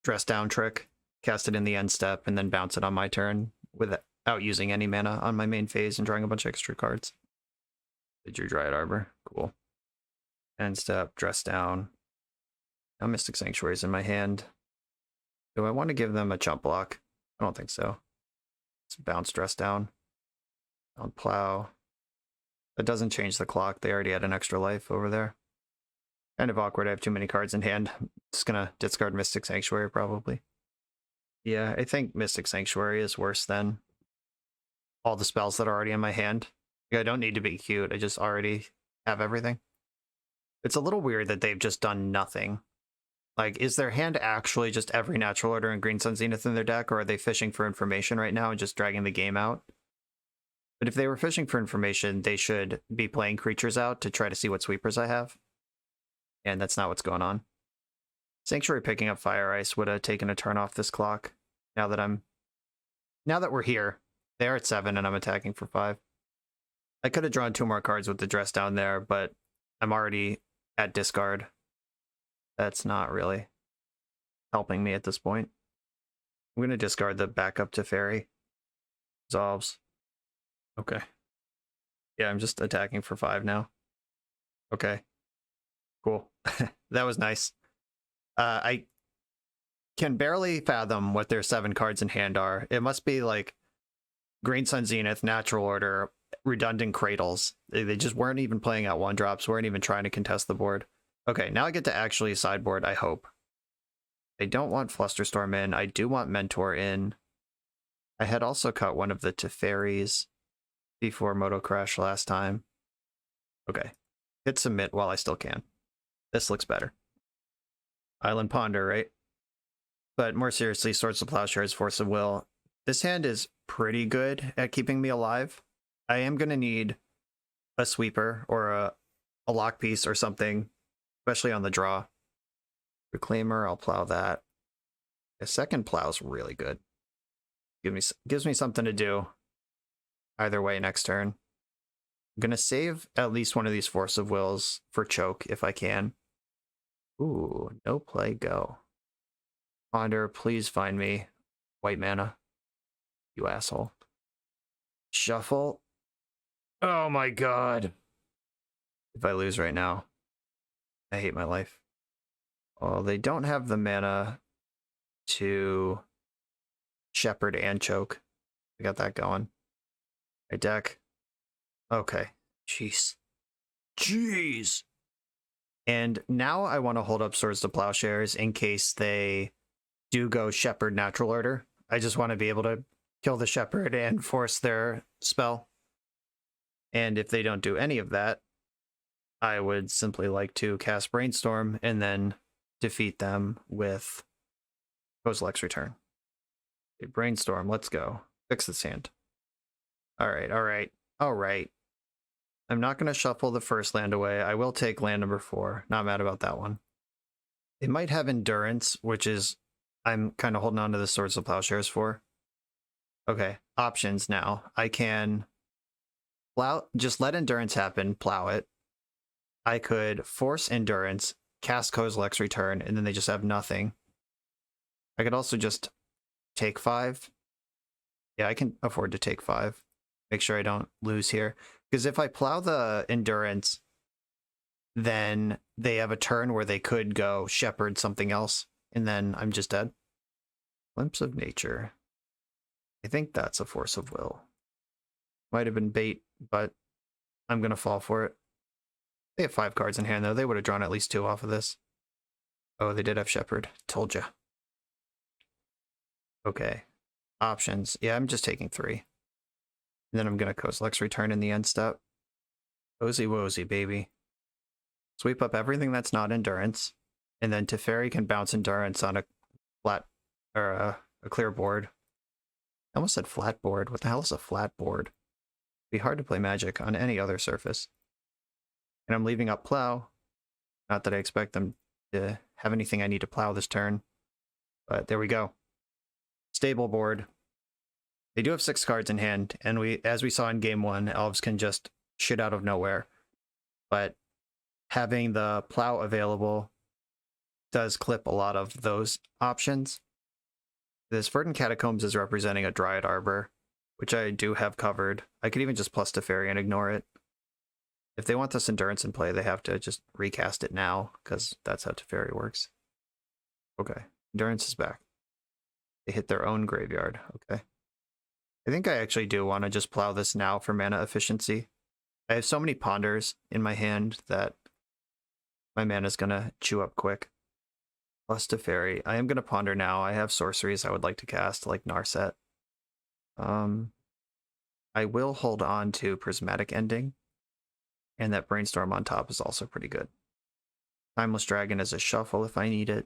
Dress Down trick, cast it in the end step, and then bounce it on my turn without using any mana on my main phase and drawing a bunch of extra cards. I drew Dryad Arbor. Cool. End step, Dress Down. Now Mystic Sanctuary's in my hand. Do I want to give them a chump block? I don't think so. Let's bounce Dress Down. On Plow. That doesn't change the clock. They already had an extra life over there. Kind of awkward. I have too many cards in hand. Just gonna discard Mystic Sanctuary, probably. Yeah, I think Mystic Sanctuary is worse than all the spells that are already in my hand. I don't need to be cute. I just already have everything. It's a little weird that they've just done nothing. Like, is their hand actually just every Natural Order and Green Sun Zenith in their deck, or are they fishing for information right now and just dragging the game out? But if they were fishing for information, they should be playing creatures out to try to see what sweepers I have. And that's not what's going on. Sanctuary picking up Fire Ice would have taken a turn off this clock. Now that we're here, they're at 7 and I'm attacking for 5. I could have drawn 2 more cards with the Dress Down there, but I'm already at discard. That's not really helping me at this point. I'm going to discard the backup Teferi. Resolves. Okay. Yeah, I'm just attacking for 5 now. Okay. Cool. That was nice. I can barely fathom what their 7 cards in hand are. It must be like Green Sun Zenith, Natural Order, redundant Cradles. They just weren't even playing out 1-drops, weren't even trying to contest the board. Okay, now I get to actually sideboard, I hope. I don't want Flusterstorm in. I do want Mentor in. I had also cut one of the Teferis before Moto Crash last time. Okay. Hit submit while I still can. This looks better. Island Ponder, right? But more seriously, Swords to Plowshares, Force of Will. This hand is pretty good at keeping me alive. I am going to need a sweeper or a lock piece or something, especially on the draw. Reclaimer, I'll plow that. A second plow's really good. Gives me something to do either way next turn. I'm going to save at least one of these Force of Wills for choke if I can. Ooh, no play, go. Ponder, please find me white mana. You asshole. Shuffle. Oh my god. If I lose right now, I hate my life. Well, they don't have the mana to Shepherd and choke. I got that going. My deck. Okay. Jeez. And now I want to hold up Swords to Plowshares in case they do go Shepherd Natural Order. I just want to be able to kill the Shepherd and force their spell. And if they don't do any of that, I would simply like to cast Brainstorm and then defeat them with Kozilek's Return. Okay, Brainstorm, let's go. Fix this hand. Alright. I'm not going to shuffle the first land away. I will take land number 4. Not mad about that one. They might have Endurance, which is I'm kind of holding on to the Swords of Plowshares for. Okay, options now. I can plow, just let Endurance happen, plow it. I could force Endurance, cast Kozilek's Return, and then they just have nothing. I could also just take 5. Yeah, I can afford to take 5. Make sure I don't lose here. Because if I plow the Endurance, then they have a turn where they could go Shepherd something else, and then I'm just dead. Glimpse of Nature. I think that's a Force of Will. Might have been bait, but I'm going to fall for it. They have 5 cards in hand, though. They would have drawn at least 2 off of this. Oh, they did have Shepherd. Told ya. Okay. Options. Yeah, I'm just taking 3. And then I'm going to Kozilek's Return in the end step. Cozy wozy, baby. Sweep up everything that's not endurance, and then Teferi can bounce endurance on a flat or a clear board. I almost said flat board. What the hell is a flat board? It'd be hard to play Magic on any other surface. And I'm leaving up plow. Not that I expect them to have anything I need to plow this turn, but there we go. Stable board. They do have 6 cards in hand, and as we saw in game 1, elves can just shit out of nowhere. But having the plow available does clip a lot of those options. This Verdant Catacombs is representing a Dryad Arbor, which I do have covered. I could even just plus Teferi and ignore it. If they want this Endurance in play, they have to just recast it now, because that's how Teferi works. Okay, Endurance is back. They hit their own graveyard, okay. I think I actually do want to just plow this now for mana efficiency. I have so many Ponders in my hand that my mana's gonna chew up quick. Plus Teferi. I am gonna Ponder now. I have sorceries I would like to cast, like Narset. I will hold on to Prismatic Ending, and that Brainstorm on top is also pretty good. Timeless Dragon is a shuffle if I need it.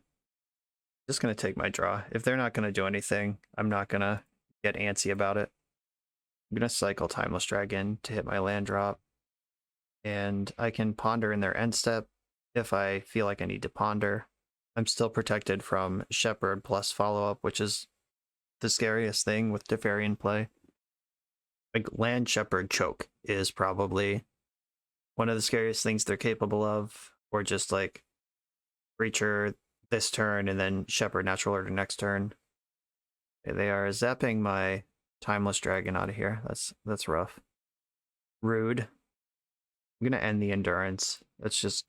Just gonna take my draw. If they're not gonna do anything, I'm not gonna get antsy about it. I'm gonna cycle Timeless Dragon to hit my land drop, and I can Ponder in their end step if I feel like I need to Ponder. I'm still protected from Shepherd plus follow-up, which is the scariest thing with Teferi in play. Like, land Shepherd choke is probably one of the scariest things they're capable of, or just like Creature this turn and then Shepherd Natural Order next turn. Okay, they are zapping my Timeless Dragon out of here. That's rough. Rude. I'm gonna end the Endurance. That's just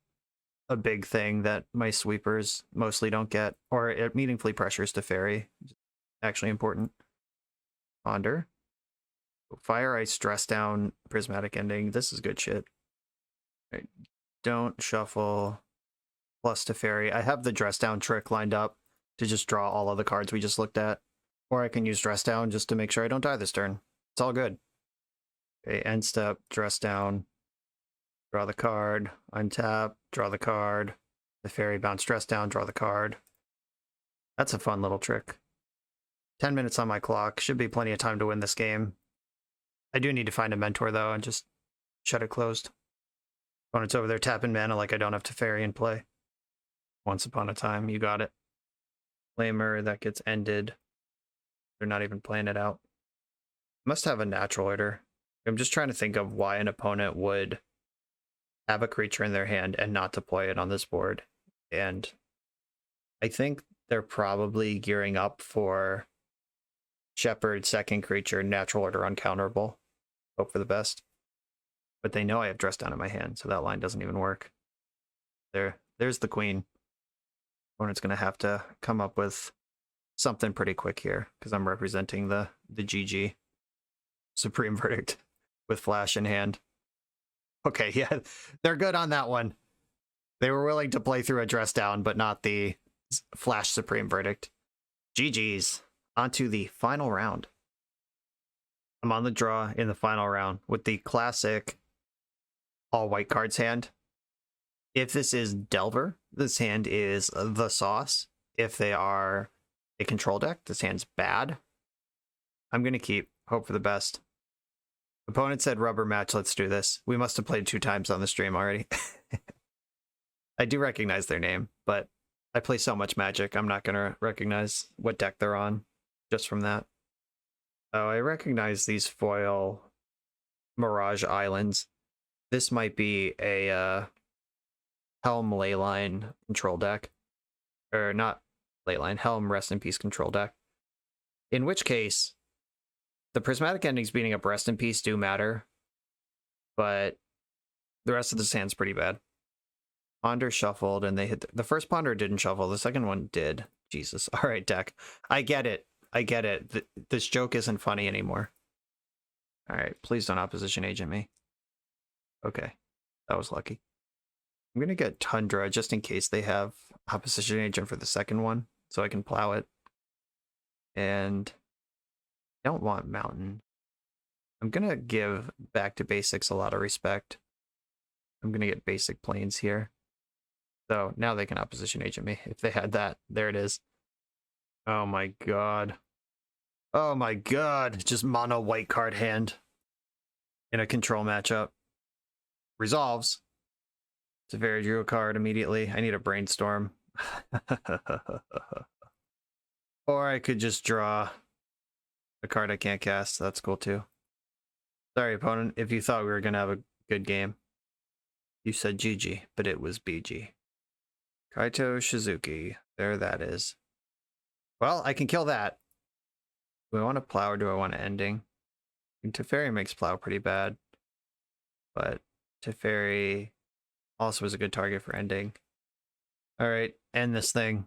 a big thing that my sweepers mostly don't get, or it meaningfully pressures Teferi. Actually important. Ponder. Fire Ice, Stress Down, Prismatic Ending. This is good shit. Right. Don't shuffle plus Teferi. I have the Dress Down trick lined up to just draw all of the cards we just looked at. Or I can use Dress Down just to make sure I don't die this turn. It's all good. Okay, end step, Dress Down. Draw the card, untap, draw the card. Teferi, bounce Dress Down, draw the card. That's a fun little trick. 10 minutes on my clock. Should be plenty of time to win this game. I do need to find a mentor, though, and just shut it closed. Opponent's over there tapping mana like I don't have Teferi in play. Once upon a time, you got it. Flamer, that gets ended. They're not even playing it out. Must have a Natural Order. I'm just trying to think of why an opponent would have a creature in their hand and not deploy it on this board. And I think they're probably gearing up for Shepherd, second creature, Natural Order, uncounterable. Hope for the best. But they know I have Dress Down in my hand, so that line doesn't even work. There's the Queen. Opponent's going to have to come up with something pretty quick here, because I'm representing the GG. Supreme Verdict with Flash in hand. Okay, yeah, they're good on that one. They were willing to play through a Dress Down, but not the Flash Supreme Verdict. GG's. On to the final round. I'm on the draw in the final round with the classic all white cards hand. If this is Delver, this hand is the sauce. If they are a control deck, this hand's bad. I'm going to keep. Hope for the best. Opponent said rubber match, let's do this. We must have played 2 times on the stream already. I do recognize their name, but I play so much Magic, I'm not going to recognize what deck they're on just from that. Oh, I recognize these foil Mirage Islands. This might be a Helm Leyline control deck. Or not Leyline, Helm Rest in Peace control deck. In which case, the Prismatic Endings beating up Rest in Peace do matter, but the rest of this hand's pretty bad. Ponder shuffled, and they hit the first Ponder didn't shuffle, the second one did. Jesus. All right, deck. I get it. I get it. This joke isn't funny anymore. All right, please don't opposition agent me. Okay, that was lucky. I'm going to get Tundra just in case they have opposition agent for the second one, so I can plow it. And I don't want Mountain. I'm going to give Back to Basics a lot of respect. I'm going to get basic planes here. So now they can opposition agent me. If they had that, there it is. Oh my god. Oh my god. Just mono white card hand in a control matchup. Resolves. Teferi drew a card immediately. I need a brainstorm. Or I could just draw a card I can't cast. That's cool too. Sorry, opponent, if you thought we were going to have a good game. You said GG, but it was BG. Kaito Shizuki. There that is. Well, I can kill that. Do I want to plow or do I want an ending? Teferi makes plow pretty bad. But Teferi also is a good target for ending. Alright, end this thing.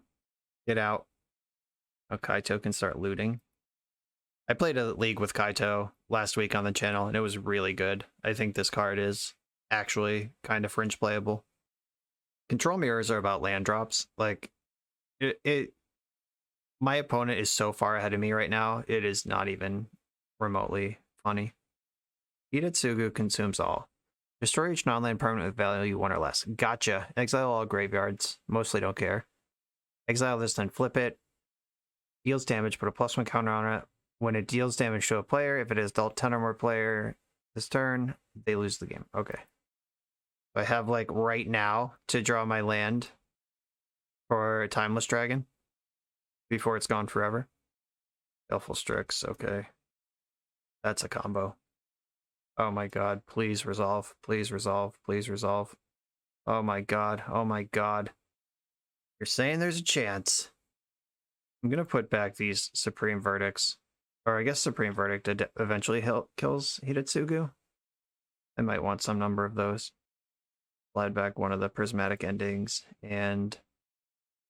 Get out. Oh, Kaito can start looting. I played a league with Kaito last week on the channel, and it was really good. I think this card is actually kind of fringe playable. Control mirrors are about land drops. Like, my opponent is so far ahead of me right now, it is not even remotely funny. Hidetsugu consumes all. Destroy each non-land permanent with value 1 or less. Gotcha. Exile all graveyards. Mostly don't care. Exile this, then flip it. Deals damage, put a +1 counter on it. When it deals damage to a player, if it is dealt 10 or more player this turn, they lose the game. Okay. I have, like, right now to draw my land for a Timeless Dragon before it's gone forever. Baleful Strix, okay. That's a combo. Oh my god, please resolve. Please resolve. Please resolve. Oh my god. Oh my god. You're saying there's a chance. I'm gonna put back these Supreme Verdicts. Or I guess Supreme Verdict eventually kills Hidetsugu. I might want some number of those. Slide back one of the prismatic endings, and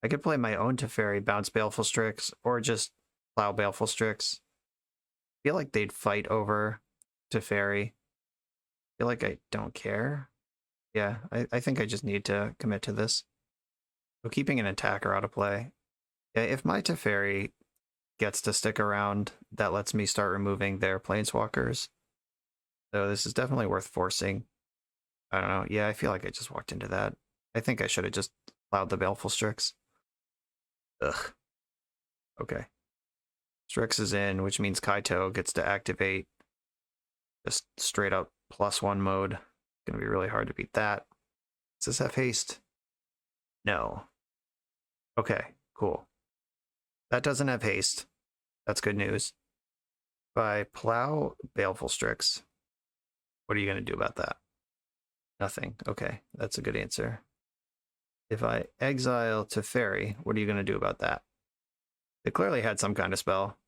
I could play my own Teferi, bounce Baleful Strix, or just plow Baleful Strix. I feel like they'd fight over Teferi. I feel like I don't care. Yeah, I think I just need to commit to this. So keeping an attacker out of play. Yeah, if my Teferi gets to stick around, that lets me start removing their planeswalkers. So this is definitely worth forcing. I don't know. Yeah, I feel like I just walked into that. I think I should have just plowed the Baleful Strix. Ugh. Okay. Strix is in, which means Kaito gets to activate just straight up +1 mode. It's going to be really hard to beat that. Does this have haste? No. Okay, cool. That doesn't have haste. That's good news. If I plow Baleful Strix, what are you going to do about that? Nothing. Okay, that's a good answer. If I exile Teferi, what are you going to do about that? They clearly had some kind of spell.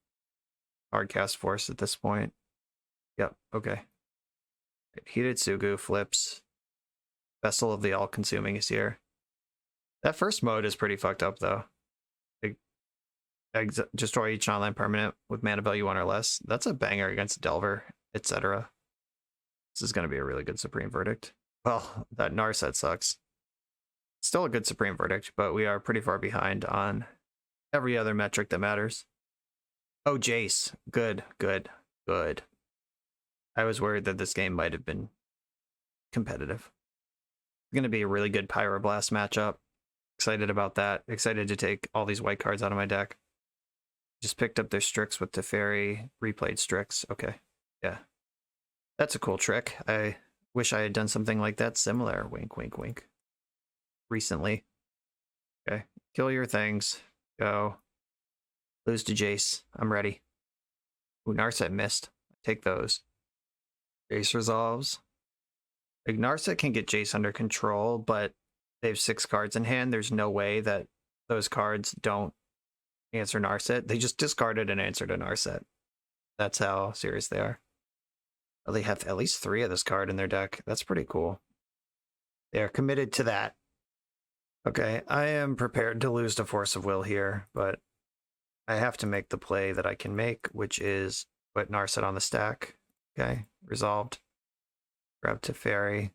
Hardcast Force at this point. Yep, okay. Hidetsugu flips. Vessel of the All-Consuming is here. That first mode is pretty fucked up, though. Destroy each online permanent with mana value 1 or less. That's a banger against Delver, etc. This is going to be a really good Supreme Verdict. Well, that Narset sucks. Still a good Supreme Verdict, but we are pretty far behind on every other metric that matters. Oh, Jace. Good, good, good. I was worried that this game might have been competitive. It's going to be a really good Pyroblast matchup. Excited about that. Excited to take all these white cards out of my deck. Just picked up their Strix with Teferi. Replayed Strix. Okay. Yeah. That's a cool trick. I wish I had done something like that similar. Wink, wink, wink. Recently. Okay. Kill your things. Go. Lose to Jace. I'm ready. Ooh, Narset missed. Take those. Jace resolves. Like, Narset can get Jace under control, but they have 6 cards in hand. There's no way that those cards don't answer Narset. They just discarded an answer to Narset. That's how serious they are. Oh, they have at least 3 of this card in their deck. That's pretty cool. They're committed to that. Okay, I am prepared to lose to Force of Will here, but I have to make the play that I can make, which is put Narset on the stack. Okay, resolved. Grab Teferi.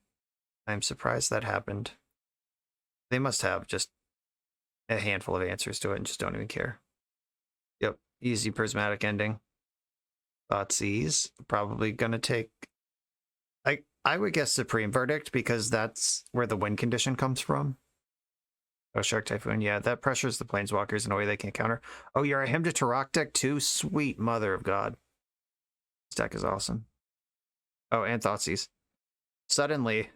I'm surprised that happened. They must have just a handful of answers to it and just don't even care. Yep, easy prismatic ending. Thoughtseize. Probably gonna take... I would guess Supreme Verdict because that's where the win condition comes from. Oh, Shark Typhoon. Yeah, that pressures the Planeswalkers in a way they can't counter. Oh, you're a Hymn to Turok deck too? Sweet mother of God. This deck is awesome. Oh, and Thoughtseize. Suddenly,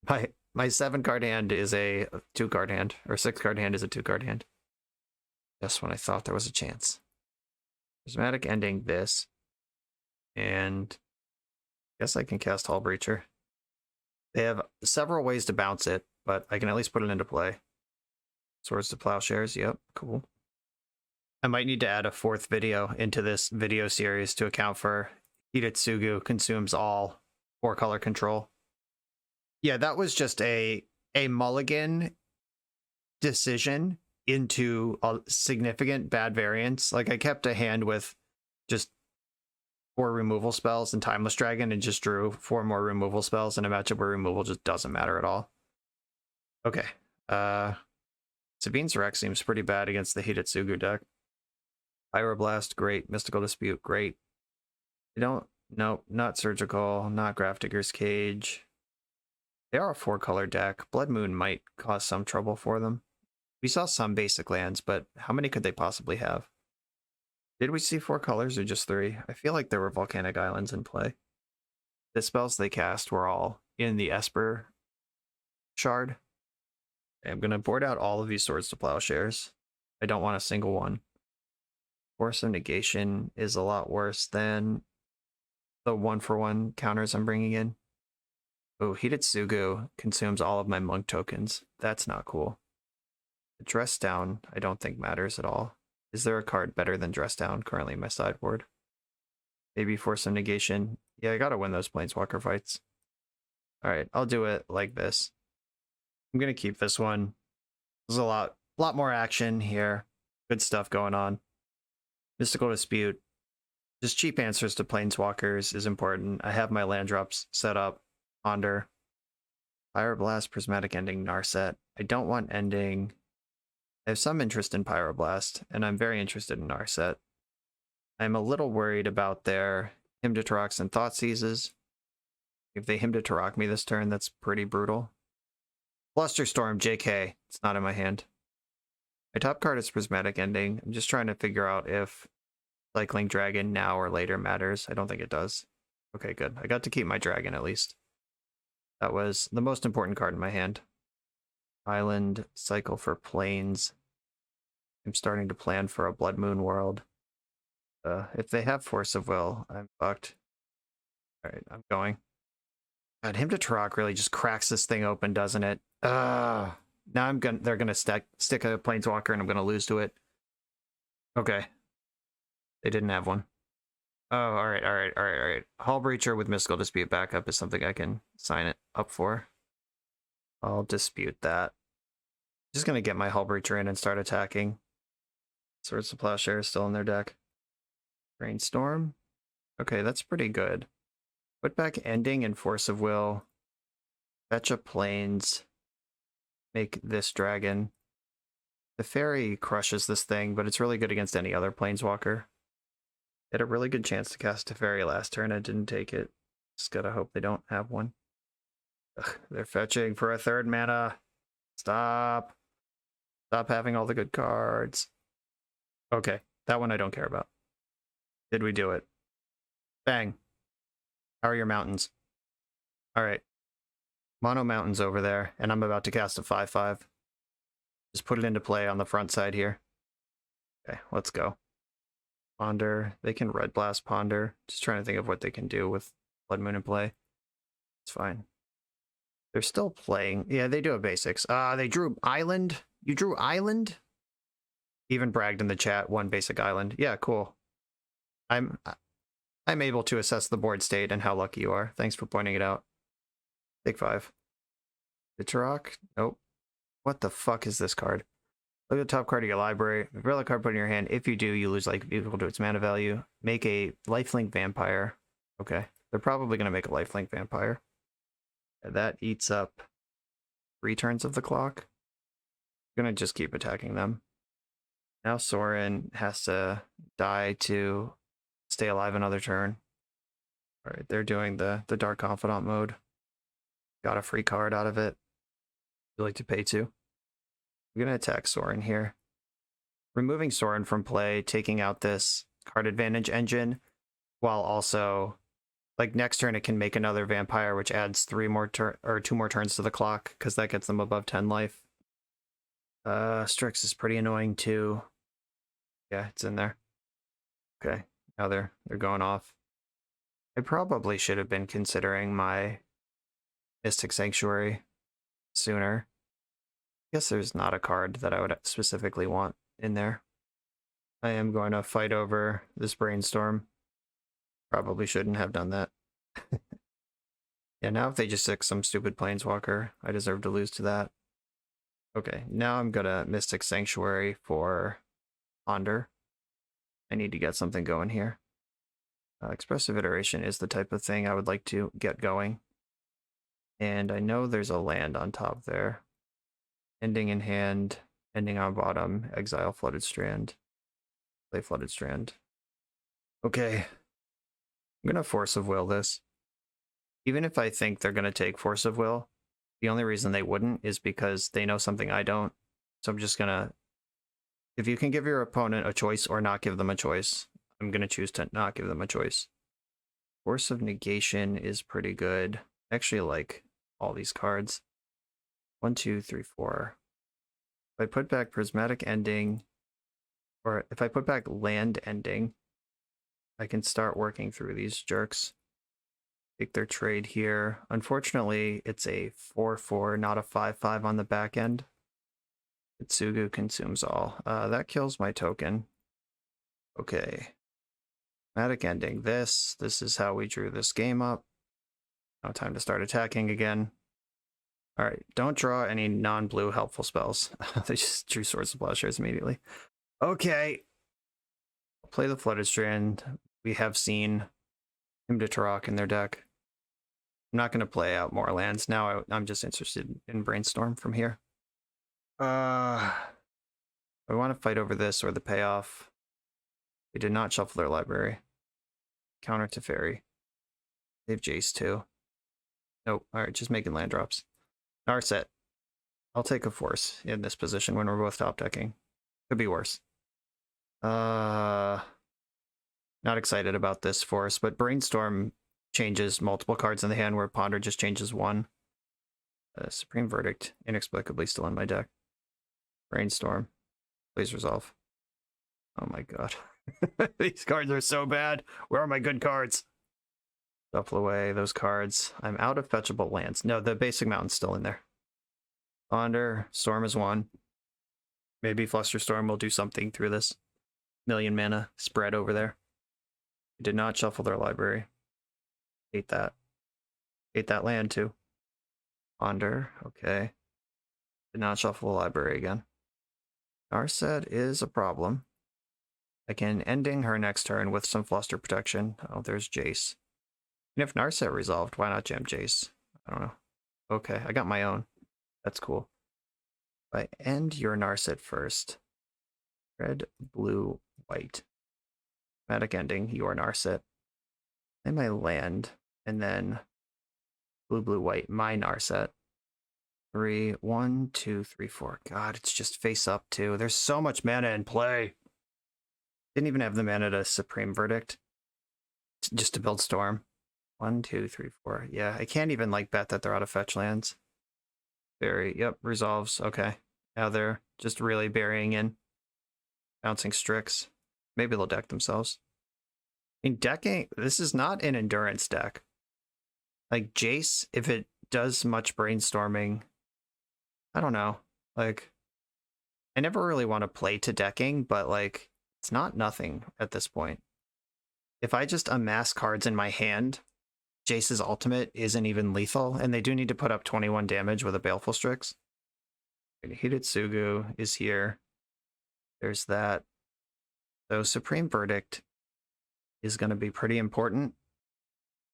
my 7-card hand is a 2-card hand, or 6-card hand is a 2-card hand. Just when I thought there was a chance. Prismatic Ending this. And I guess I can cast Hull Breacher. They have several ways to bounce it, but I can at least put it into play. Swords to Plowshares, yep, cool. I might need to add a 4th video into this video series to account for Hidetsugu consumes all 4-color control. Yeah, that was just a mulligan decision into a significant bad variance. Like, I kept a hand with just 4 removal spells and Timeless Dragon and just drew 4 more removal spells in a matchup where removal just doesn't matter at all. Okay. Sabine's Rex seems pretty bad against the Hidetsugu deck. Pyroblast, great. Mystical Dispute, great. Nope, not Surgical, not Grafdigger's Cage. They are a 4-color deck. Blood Moon might cause some trouble for them. We saw some basic lands, but how many could they possibly have? Did we see 4 colors or just 3? I feel like there were Volcanic Islands in play. The spells they cast were all in the Esper shard. Okay, I'm going to board out all of these Swords to Plowshares. I don't want a single one. Force of Negation is a lot worse than the 1-for-1 counters I'm bringing in. Oh, Hidetsugu consumes all of my Monk tokens. That's not cool. Dress Down, I don't think matters at all. Is there a card better than Dress Down currently in my sideboard? Maybe Force of Negation. Yeah, I gotta win those Planeswalker fights. Alright, I'll do it like this. I'm gonna keep this one. There's a lot more action here. Good stuff going on. Mystical Dispute. Just cheap answers to Planeswalkers is important. I have my land drops set up. Ponder. Pyroblast, Prismatic Ending, Narset. I don't want ending. I have some interest in Pyroblast, and I'm very interested in Narset. I'm a little worried about their Hymn to Turoks and Thoughtseizes. If they Hymn to Turok me this turn, that's pretty brutal. Blusterstorm, JK. It's not in my hand. My top card is Prismatic Ending. I'm just trying to figure out if Cycling Dragon now or later matters. I don't think it does. Okay, good. I got to keep my dragon at least. That was the most important card in my hand. Island, cycle for planes. I'm starting to plan for a Blood Moon world. If they have Force of Will, I'm fucked. Alright, I'm going. God, Hymn to Turok really just cracks this thing open, doesn't it? Now they're gonna stick a Planeswalker and I'm gonna lose to it. Okay. They didn't have one. Oh, alright. Hull Breacher with Mystical Dispute backup is something I can sign it up for. I'll dispute that. Just gonna get my Hull Breacher in and start attacking. Swords to Plowshare is still in their deck. Brainstorm. Okay, that's pretty good. Put back Ending and Force of Will. Fetch a Plains. Make this dragon. The Fairy crushes this thing, but it's really good against any other Planeswalker. Had a really good chance to cast Teferi last turn. I didn't take it. Just gotta hope they don't have one. Ugh, they're fetching for a 3rd mana. Stop. Stop having all the good cards. Okay, that one I don't care about. Did we do it? Bang. How are your mountains? Alright. Mono mountains over there, and I'm about to cast a 5/5. Just put it into play on the front side here. Okay, let's go. Ponder. They can Red Blast Ponder. Just trying to think of what they can do with Blood Moon in play. It's fine. They're still playing. Yeah, they do have basics. They drew Island. You drew Island? Even bragged in the chat, 1 basic island. Yeah, cool. I'm able to assess the board state and how lucky you are. Thanks for pointing it out. Take 5. Turok? Nope. What the fuck is this card? Look at the top card of your library. Reveal a card put in your hand. If you do, you lose life equal to its mana value. Make a lifelink vampire. Okay. They're probably going to make a lifelink vampire. That eats up 3 turns of the clock. I'm going to just keep attacking them. Now Sorin has to die to stay alive another turn. Alright, they're doing the Dark Confidant mode. Got a free card out of it. You like to pay too? I'm going to attack Sorin here. Removing Sorin from play, taking out this card advantage engine, while also, like, next turn it can make another vampire, which adds 2 more turns to the clock, because that gets them above 10 life. Strix is pretty annoying too. Yeah, it's in there. Okay, now they're going off. I probably should have been considering my Mystic Sanctuary sooner. I guess there's not a card that I would specifically want in there. I am going to fight over this Brainstorm. Probably shouldn't have done that. Yeah, now if they just stick some stupid Planeswalker, I deserve to lose to that. Okay, now I'm gonna Mystic Sanctuary for Ponder. I need to get something going here. Expressive Iteration is the type of thing I would like to get going. And I know there's a land on top there. Ending in hand, ending on bottom, exile Flooded Strand. Play Flooded Strand. Okay. I'm gonna Force of Will this. Even if I think they're gonna take Force of Will, the only reason they wouldn't is because they know something I don't. So I'm just gonna... If you can give your opponent a choice or not give them a choice, I'm gonna choose to not give them a choice. Force of Negation is pretty good. I actually like all these cards. 1, 2, 3, 4. If I put back Prismatic Ending, or if I put back Land Ending, I can start working through these jerks. Take their trade here. Unfortunately, it's a 4/4, not a 5/5 on the back end. Kitsugu consumes all. That kills my token. Okay. Prismatic Ending this. This is how we drew this game up. Now time to start attacking again. Alright, don't draw any non-blue helpful spells. They just drew Swords of Plowshares immediately. Okay. I'll play the Flooded Strand. We have seen Hymn to Tarok in their deck. I'm not going to play out more lands. Now I'm just interested in Brainstorm from here. I want to fight over this or the payoff. They did not shuffle their library. Counter to Fairy. They have Jace too. Nope. Alright, just making land drops. Narset. I'll take a Force in this position when we're both top decking. Could be worse. Not excited about this Force, but Brainstorm changes multiple cards in the hand where Ponder just changes one. Supreme Verdict, inexplicably still in my deck. Brainstorm. Please resolve. Oh my god. These cards are so bad. Where are my good cards? Shuffle away those cards. I'm out of fetchable lands. No, the basic mountain's still in there. Ponder, Storm is 1. Maybe Flusterstorm will do something through this 1,000,000 mana spread over there. They did not shuffle their library. Hate that. Hate that land too. Ponder, okay. Did not shuffle the library again. Narset is a problem. I can ending her next turn with some Fluster protection. Oh, there's Jace. And if Narset resolved, why not jam Jace? I don't know. Okay, I got my own. That's cool. If I end your Narset first. Red, blue, white. Dramatic ending, your Narset. And my land. And then blue, blue, white, my Narset. 3, 1, 2, 3, 4. God, it's just face up too. There's so much mana in play. Didn't even have the mana to Supreme Verdict. Just to build Storm. 1, 2, 3, 4. Yeah, I can't even like bet that they're out of fetch lands. Yep, resolves. Okay. Now they're just really burying in. Bouncing Strix. Maybe they'll deck themselves. I mean, decking, this is not an endurance deck. Like Jace, if it does much brainstorming, I don't know. Like, I never really want to play to decking, but like, it's not nothing at this point. If I just amass cards in my hand, Jace's ultimate isn't even lethal, and they do need to put up 21 damage with a Baleful Strix. Hidetsugu is here. There's that. So Supreme Verdict is going to be pretty important.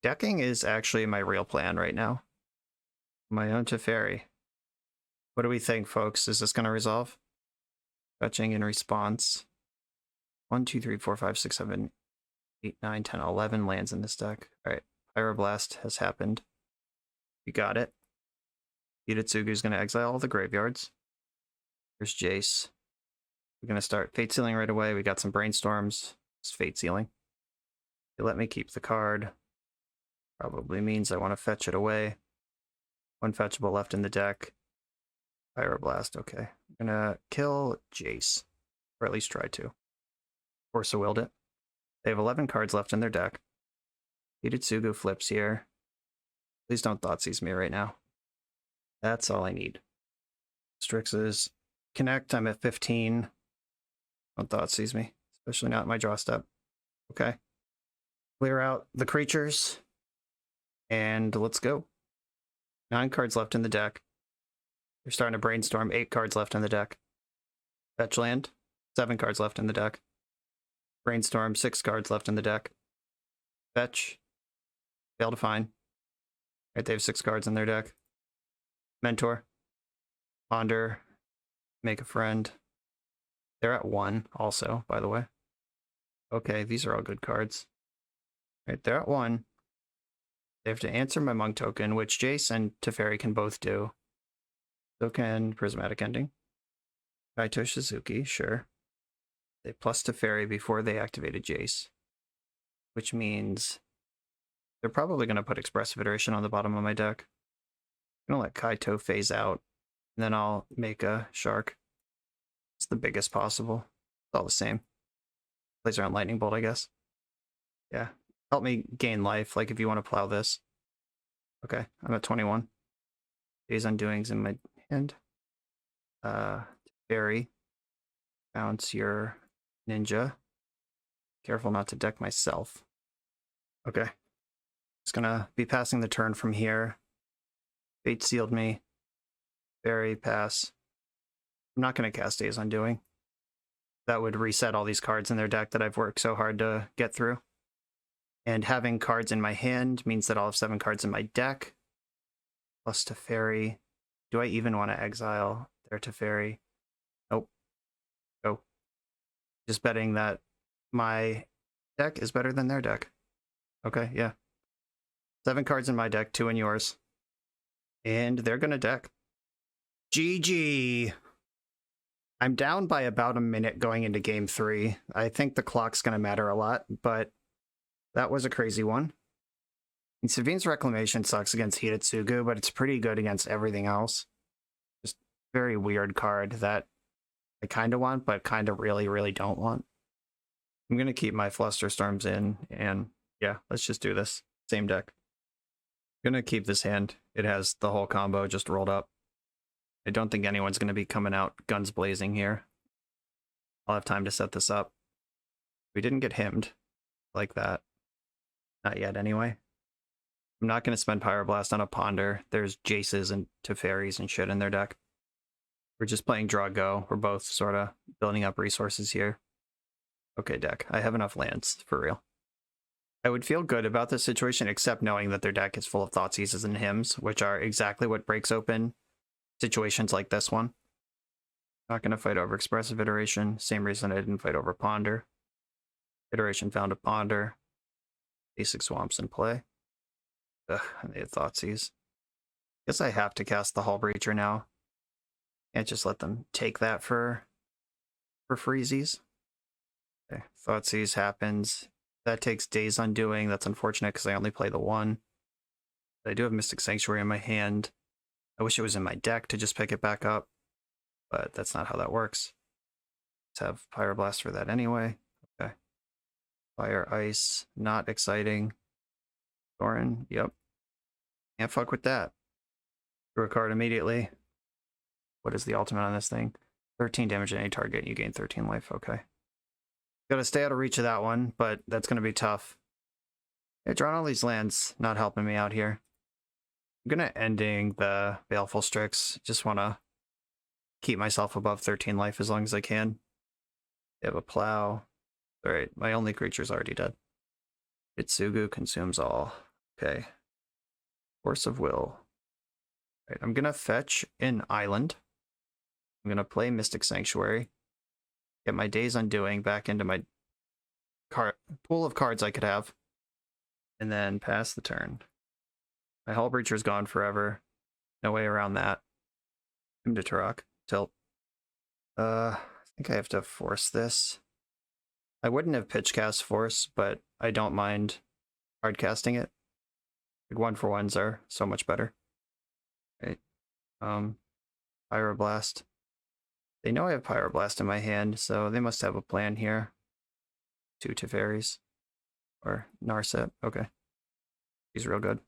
Decking is actually my real plan right now. My own Teferi. What do we think, folks? Is this going to resolve? Fetching in response. 1, 2, 3, 4, 5, 6, 7, 8, 9, 10, 11 lands in this deck. All right. Pyroblast has happened. You got it. Hidetsugu's going to exile all the graveyards. Here's Jace. We're going to start Fate Sealing right away. We got some Brainstorms. It's Fate Sealing. They let me keep the card. Probably means I want to fetch it away. One fetchable left in the deck. Pyroblast, okay. I'm gonna kill Jace. Or at least try to. Force of Willed it. They have 11 cards left in their deck. Hidetsugu flips here. Please don't Thoughtseize me right now. That's all I need. Strixes. Connect, I'm at 15. Don't Thoughtseize me. Especially not in my draw step. Okay. Clear out the creatures. And let's go. 9 cards left in the deck. You're starting to brainstorm. 8 cards left in the deck. Fetch land. 7 cards left in the deck. Brainstorm. 6 cards left in the deck. Fetch. Fail to find. Right, they have 6 cards in their deck. Mentor. Ponder. Make a friend. They're at 1 also, by the way. Okay, these are all good cards. Right, they're at 1. They have to answer my Monk token, which Jace and Teferi can both do. So can Prismatic Ending. Kaito Shizuki, sure. They plus Teferi before they activated Jace. Which means they're probably going to put Expressive Iteration on the bottom of my deck. I'm going to let Kaito phase out. And then I'll make a Shark. It's the biggest possible. It's all the same. Plays around Lightning Bolt, I guess. Yeah. Help me gain life, like if you want to plow this. Okay, I'm at 21. Days Undoing's in my hand. Fairy. Bounce your ninja. Careful not to deck myself. Okay. Just gonna be passing the turn from here. Fate sealed me. Fairy, pass. I'm not gonna cast Days Undoing. That would reset all these cards in their deck that I've worked so hard to get through. And having cards in my hand means that I'll have 7 cards in my deck. Plus Teferi. Do I even want to exile their Teferi? Nope. Go. Just betting that my deck is better than their deck. Okay, yeah. 7 cards in my deck, 2 in yours. And they're gonna deck. GG! I'm down by about a minute going into game 3. I think the clock's gonna matter a lot, but that was a crazy one. And Savine's Reclamation sucks against Hidetsugu, but it's pretty good against everything else. Just very weird card that I kind of want, but kind of really, really don't want. I'm going to keep my Flusterstorms in, and yeah, let's just do this. Same deck. I'm going to keep this hand. It has the whole combo just rolled up. I don't think anyone's going to be coming out guns blazing here. I'll have time to set this up. We didn't get hymned like that. Not yet, anyway. I'm not going to spend Pyroblast on a Ponder. There's Jaces and Teferis and shit in their deck. We're just playing draw go. We're both sort of building up resources here. Okay, deck. I have enough lands, for real. I would feel good about this situation, except knowing that their deck is full of Thoughtseizes and Hymns, which are exactly what breaks open situations like this one. Not going to fight over Expressive Iteration. Same reason I didn't fight over Ponder. Iteration found a Ponder. Basic Swamps in play. Ugh, they had Thoughtseize. Guess I have to cast the Hull Breacher now. Can't just let them take that for freezies. Okay, Thoughtseize happens. That takes Days Undoing. That's unfortunate because I only play the 1. But I do have Mystic Sanctuary in my hand. I wish it was in my deck to just pick it back up, but that's not how that works. Let's have Pyroblast for that anyway. Okay. Fire, Ice, not exciting. Thorin, yep. Can't fuck with that. Drew a card immediately. What is the ultimate on this thing? 13 damage to any target, and you gain 13 life. Okay. Gotta stay out of reach of that one, but that's gonna be tough. Yeah, drawing all these lands, not helping me out here. I'm gonna ending the Baleful Strix. Just wanna keep myself above 13 life as long as I can. They have a plow. Alright, my only creature's already dead. Itsugu consumes all. Okay. Force of Will. Alright, I'm gonna fetch an island. I'm gonna play Mystic Sanctuary. Get my Days Undoing back into my pool of cards I could have. And then pass the turn. My Hull Breacher's gone forever. No way around that. Him to Turok. Tilt. I think I have to force this. I wouldn't have pitch cast force, but I don't mind hard casting it. Like 1-for-1s are so much better. Right. Pyroblast. They know I have Pyroblast in my hand, so they must have a plan here. 2 Teferis. Or Narset. Okay. He's real good.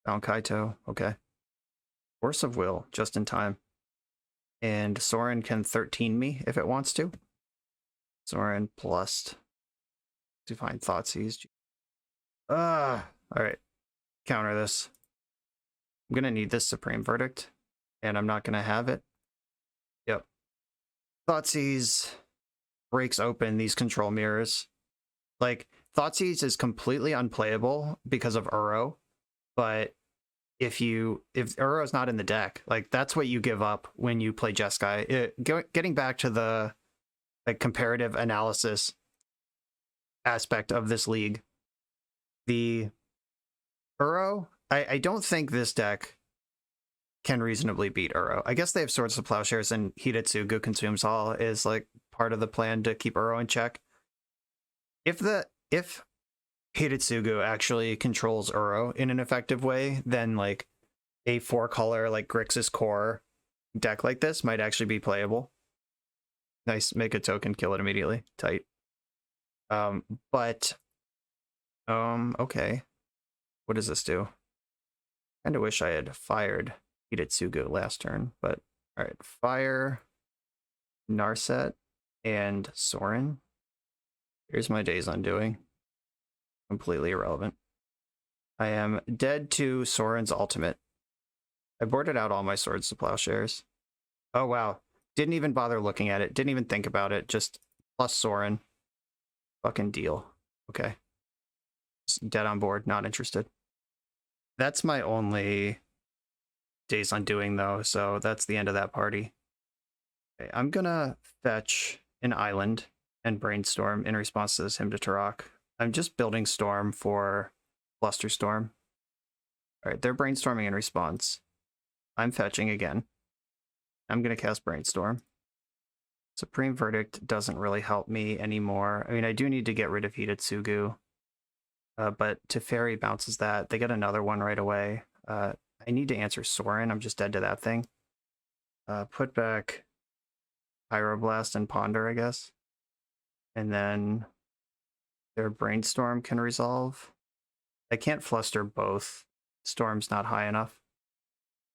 Found Kaito. Okay. Force of Will, just in time. And Sorin can 13 me if it wants to. Sorin plus Divine Thoughtseize. Alright. Counter this. I'm gonna need this Supreme Verdict, and I'm not gonna have it. Yep. Thoughtseize breaks open these control mirrors. Like, Thoughtseize is completely unplayable because of Uro, but if Uro's not in the deck, like, that's what you give up when you play Jeskai. Getting back to the like comparative analysis aspect of this league, the Uro, I don't think this deck can reasonably beat Uro. I guess they have Swords to Plowshares, and Hidetsugu consumes all is like part of the plan to keep Uro in check. If Hidetsugu actually controls Uro in an effective way, then like a 4-color like Grixis core deck like this might actually be playable. Nice, make a token, kill it immediately. Tight. Okay. What does this do? Kinda wish I had fired Hidetsugu last turn, but alright. Fire Narset and Sorin. Here's my Days Undoing. Completely irrelevant. I am dead to Sorin's ultimate. I boarded out all my Swords to Plowshares. Oh wow. Didn't even bother looking at it. Didn't even think about it. Just plus Sorin. Fucking deal. Okay. Just dead on board. Not interested. That's my only Days Undoing though, so that's the end of that party. Okay, I'm gonna fetch an island and Brainstorm in response to this Hymn to Turok. I'm just building Storm for Flusterstorm. Alright, they're brainstorming in response. I'm fetching again. I'm going to cast Brainstorm. Supreme Verdict doesn't really help me anymore. I mean, I do need to get rid of Hidetsugu. But Teferi bounces that. They get another one right away. I need to answer Sorin. I'm just dead to that thing. Put back Pyroblast and Ponder, I guess. And then their Brainstorm can resolve. I can't Fluster both. Storm's not high enough.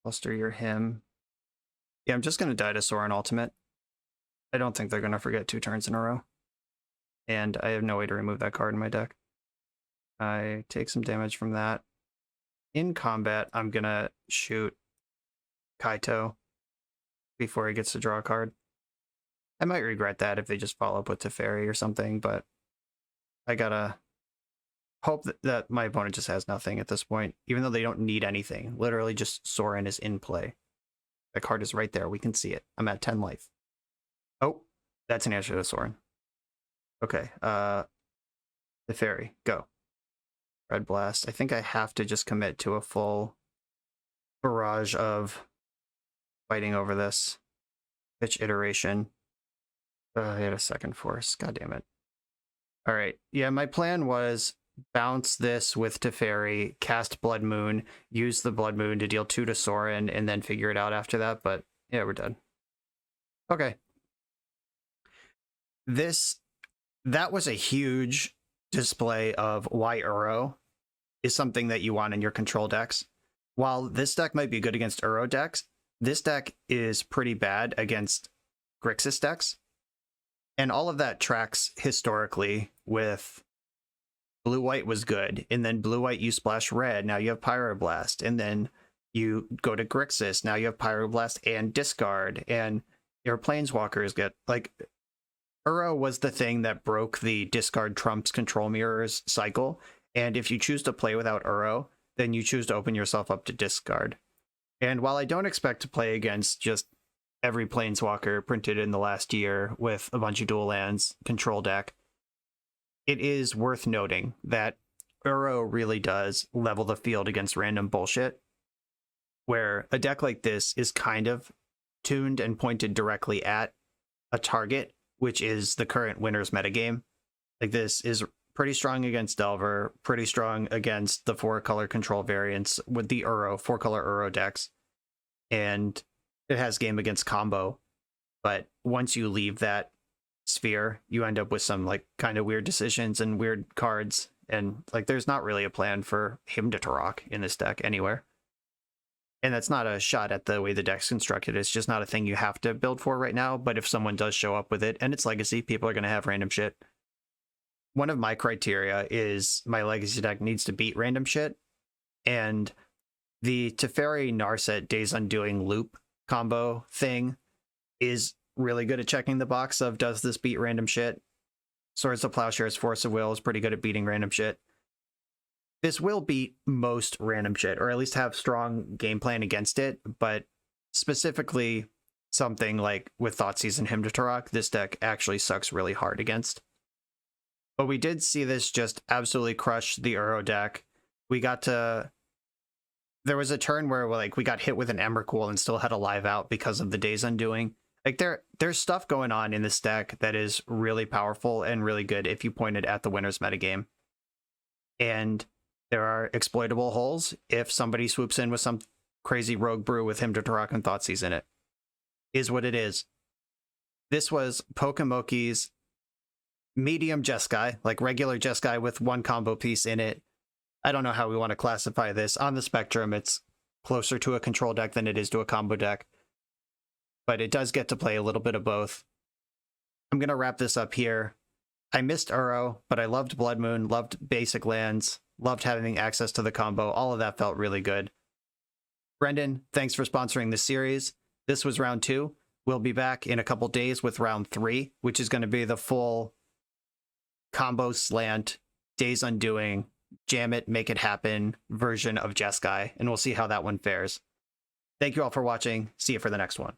Fluster your him. Yeah, I'm just going to die to Sorin Ultimate. I don't think they're going to forget 2 turns in a row. And I have no way to remove that card in my deck. I take some damage from that. In combat, I'm going to shoot Kaito before he gets to draw a card. I might regret that if they just follow up with Teferi or something, but I gotta hope that my opponent just has nothing at this point, even though they don't need anything. Literally just Sorin is in play. The card is right there. We can see it. I'm at 10 life. Oh, that's an answer to Sorin. Okay, Teferi, go. Red Blast. I think I have to just commit to a full barrage of fighting over this. Pitch iteration. I had a second force. God damn it. All right. Yeah, my plan was bounce this with Teferi, cast Blood Moon, use the Blood Moon to deal 2 to Sorin, and then figure it out after that. But yeah, we're dead. Okay. That was a huge display of why Uro is something that you want in your control decks. While this deck might be good against Uro decks, this deck is pretty bad against Grixis decks. And all of that tracks historically with blue-white was good, and then blue-white you splash red, now you have Pyroblast, and then you go to Grixis, now you have Pyroblast and discard, and your Planeswalkers get, like, Uro was the thing that broke the discard trumps control mirrors cycle, and if you choose to play without Uro, then you choose to open yourself up to discard. And while I don't expect to play against just every Planeswalker printed in the last year with a bunch of dual lands control deck, it is worth noting that Uro really does level the field against random bullshit. where a deck like this is kind of tuned and pointed directly at a target, which is the current winner's metagame. Like, this is pretty strong against Delver, pretty strong against the 4-color control variants with the 4-color Uro decks, and it has game against combo. But once you leave that sphere, you end up with some like kind of weird decisions and weird cards, and like there's not really a plan for him to Turok in this deck anywhere. And that's not a shot at the way the deck's constructed. It's just not a thing you have to build for right now. But if someone does show up with it and it's Legacy, people are going to have random shit. One of my criteria is my Legacy deck needs to beat random shit. And the Teferi Narset Days Undoing loop combo thing is really good at checking the box of, does this beat random shit? Swords of Plowshares Force of Will is pretty good at beating random shit. This will beat most random shit, or at least have strong game plan against it, but specifically something like with Thoughtseize and Hymn to Turok, this deck actually sucks really hard against. But we did see this just absolutely crush the Uro deck. There was a turn where like we got hit with an Emrakul and still had a live out because of the Days Undoing. Like there's stuff going on in this deck that is really powerful and really good if you point it at the winner's metagame. And there are exploitable holes if somebody swoops in with some crazy rogue brew with Hymn to Turok and Thoughtseize in it. Is what it is. This was Pokemoki's medium Jeskai, like regular Jeskai with one combo piece in it. I don't know how we want to classify this. On the spectrum, it's closer to a control deck than it is to a combo deck. But it does get to play a little bit of both. I'm going to wrap this up here. I missed Uro, but I loved Blood Moon, loved basic lands, loved having access to the combo. All of that felt really good. Brendan, thanks for sponsoring this series. This was round 2. We'll be back in a couple days with round 3, which is going to be the full combo slant, Days Undoing, jam it, make it happen version of Jeskai, and we'll see how that one fares. Thank you all for watching. See you for the next one.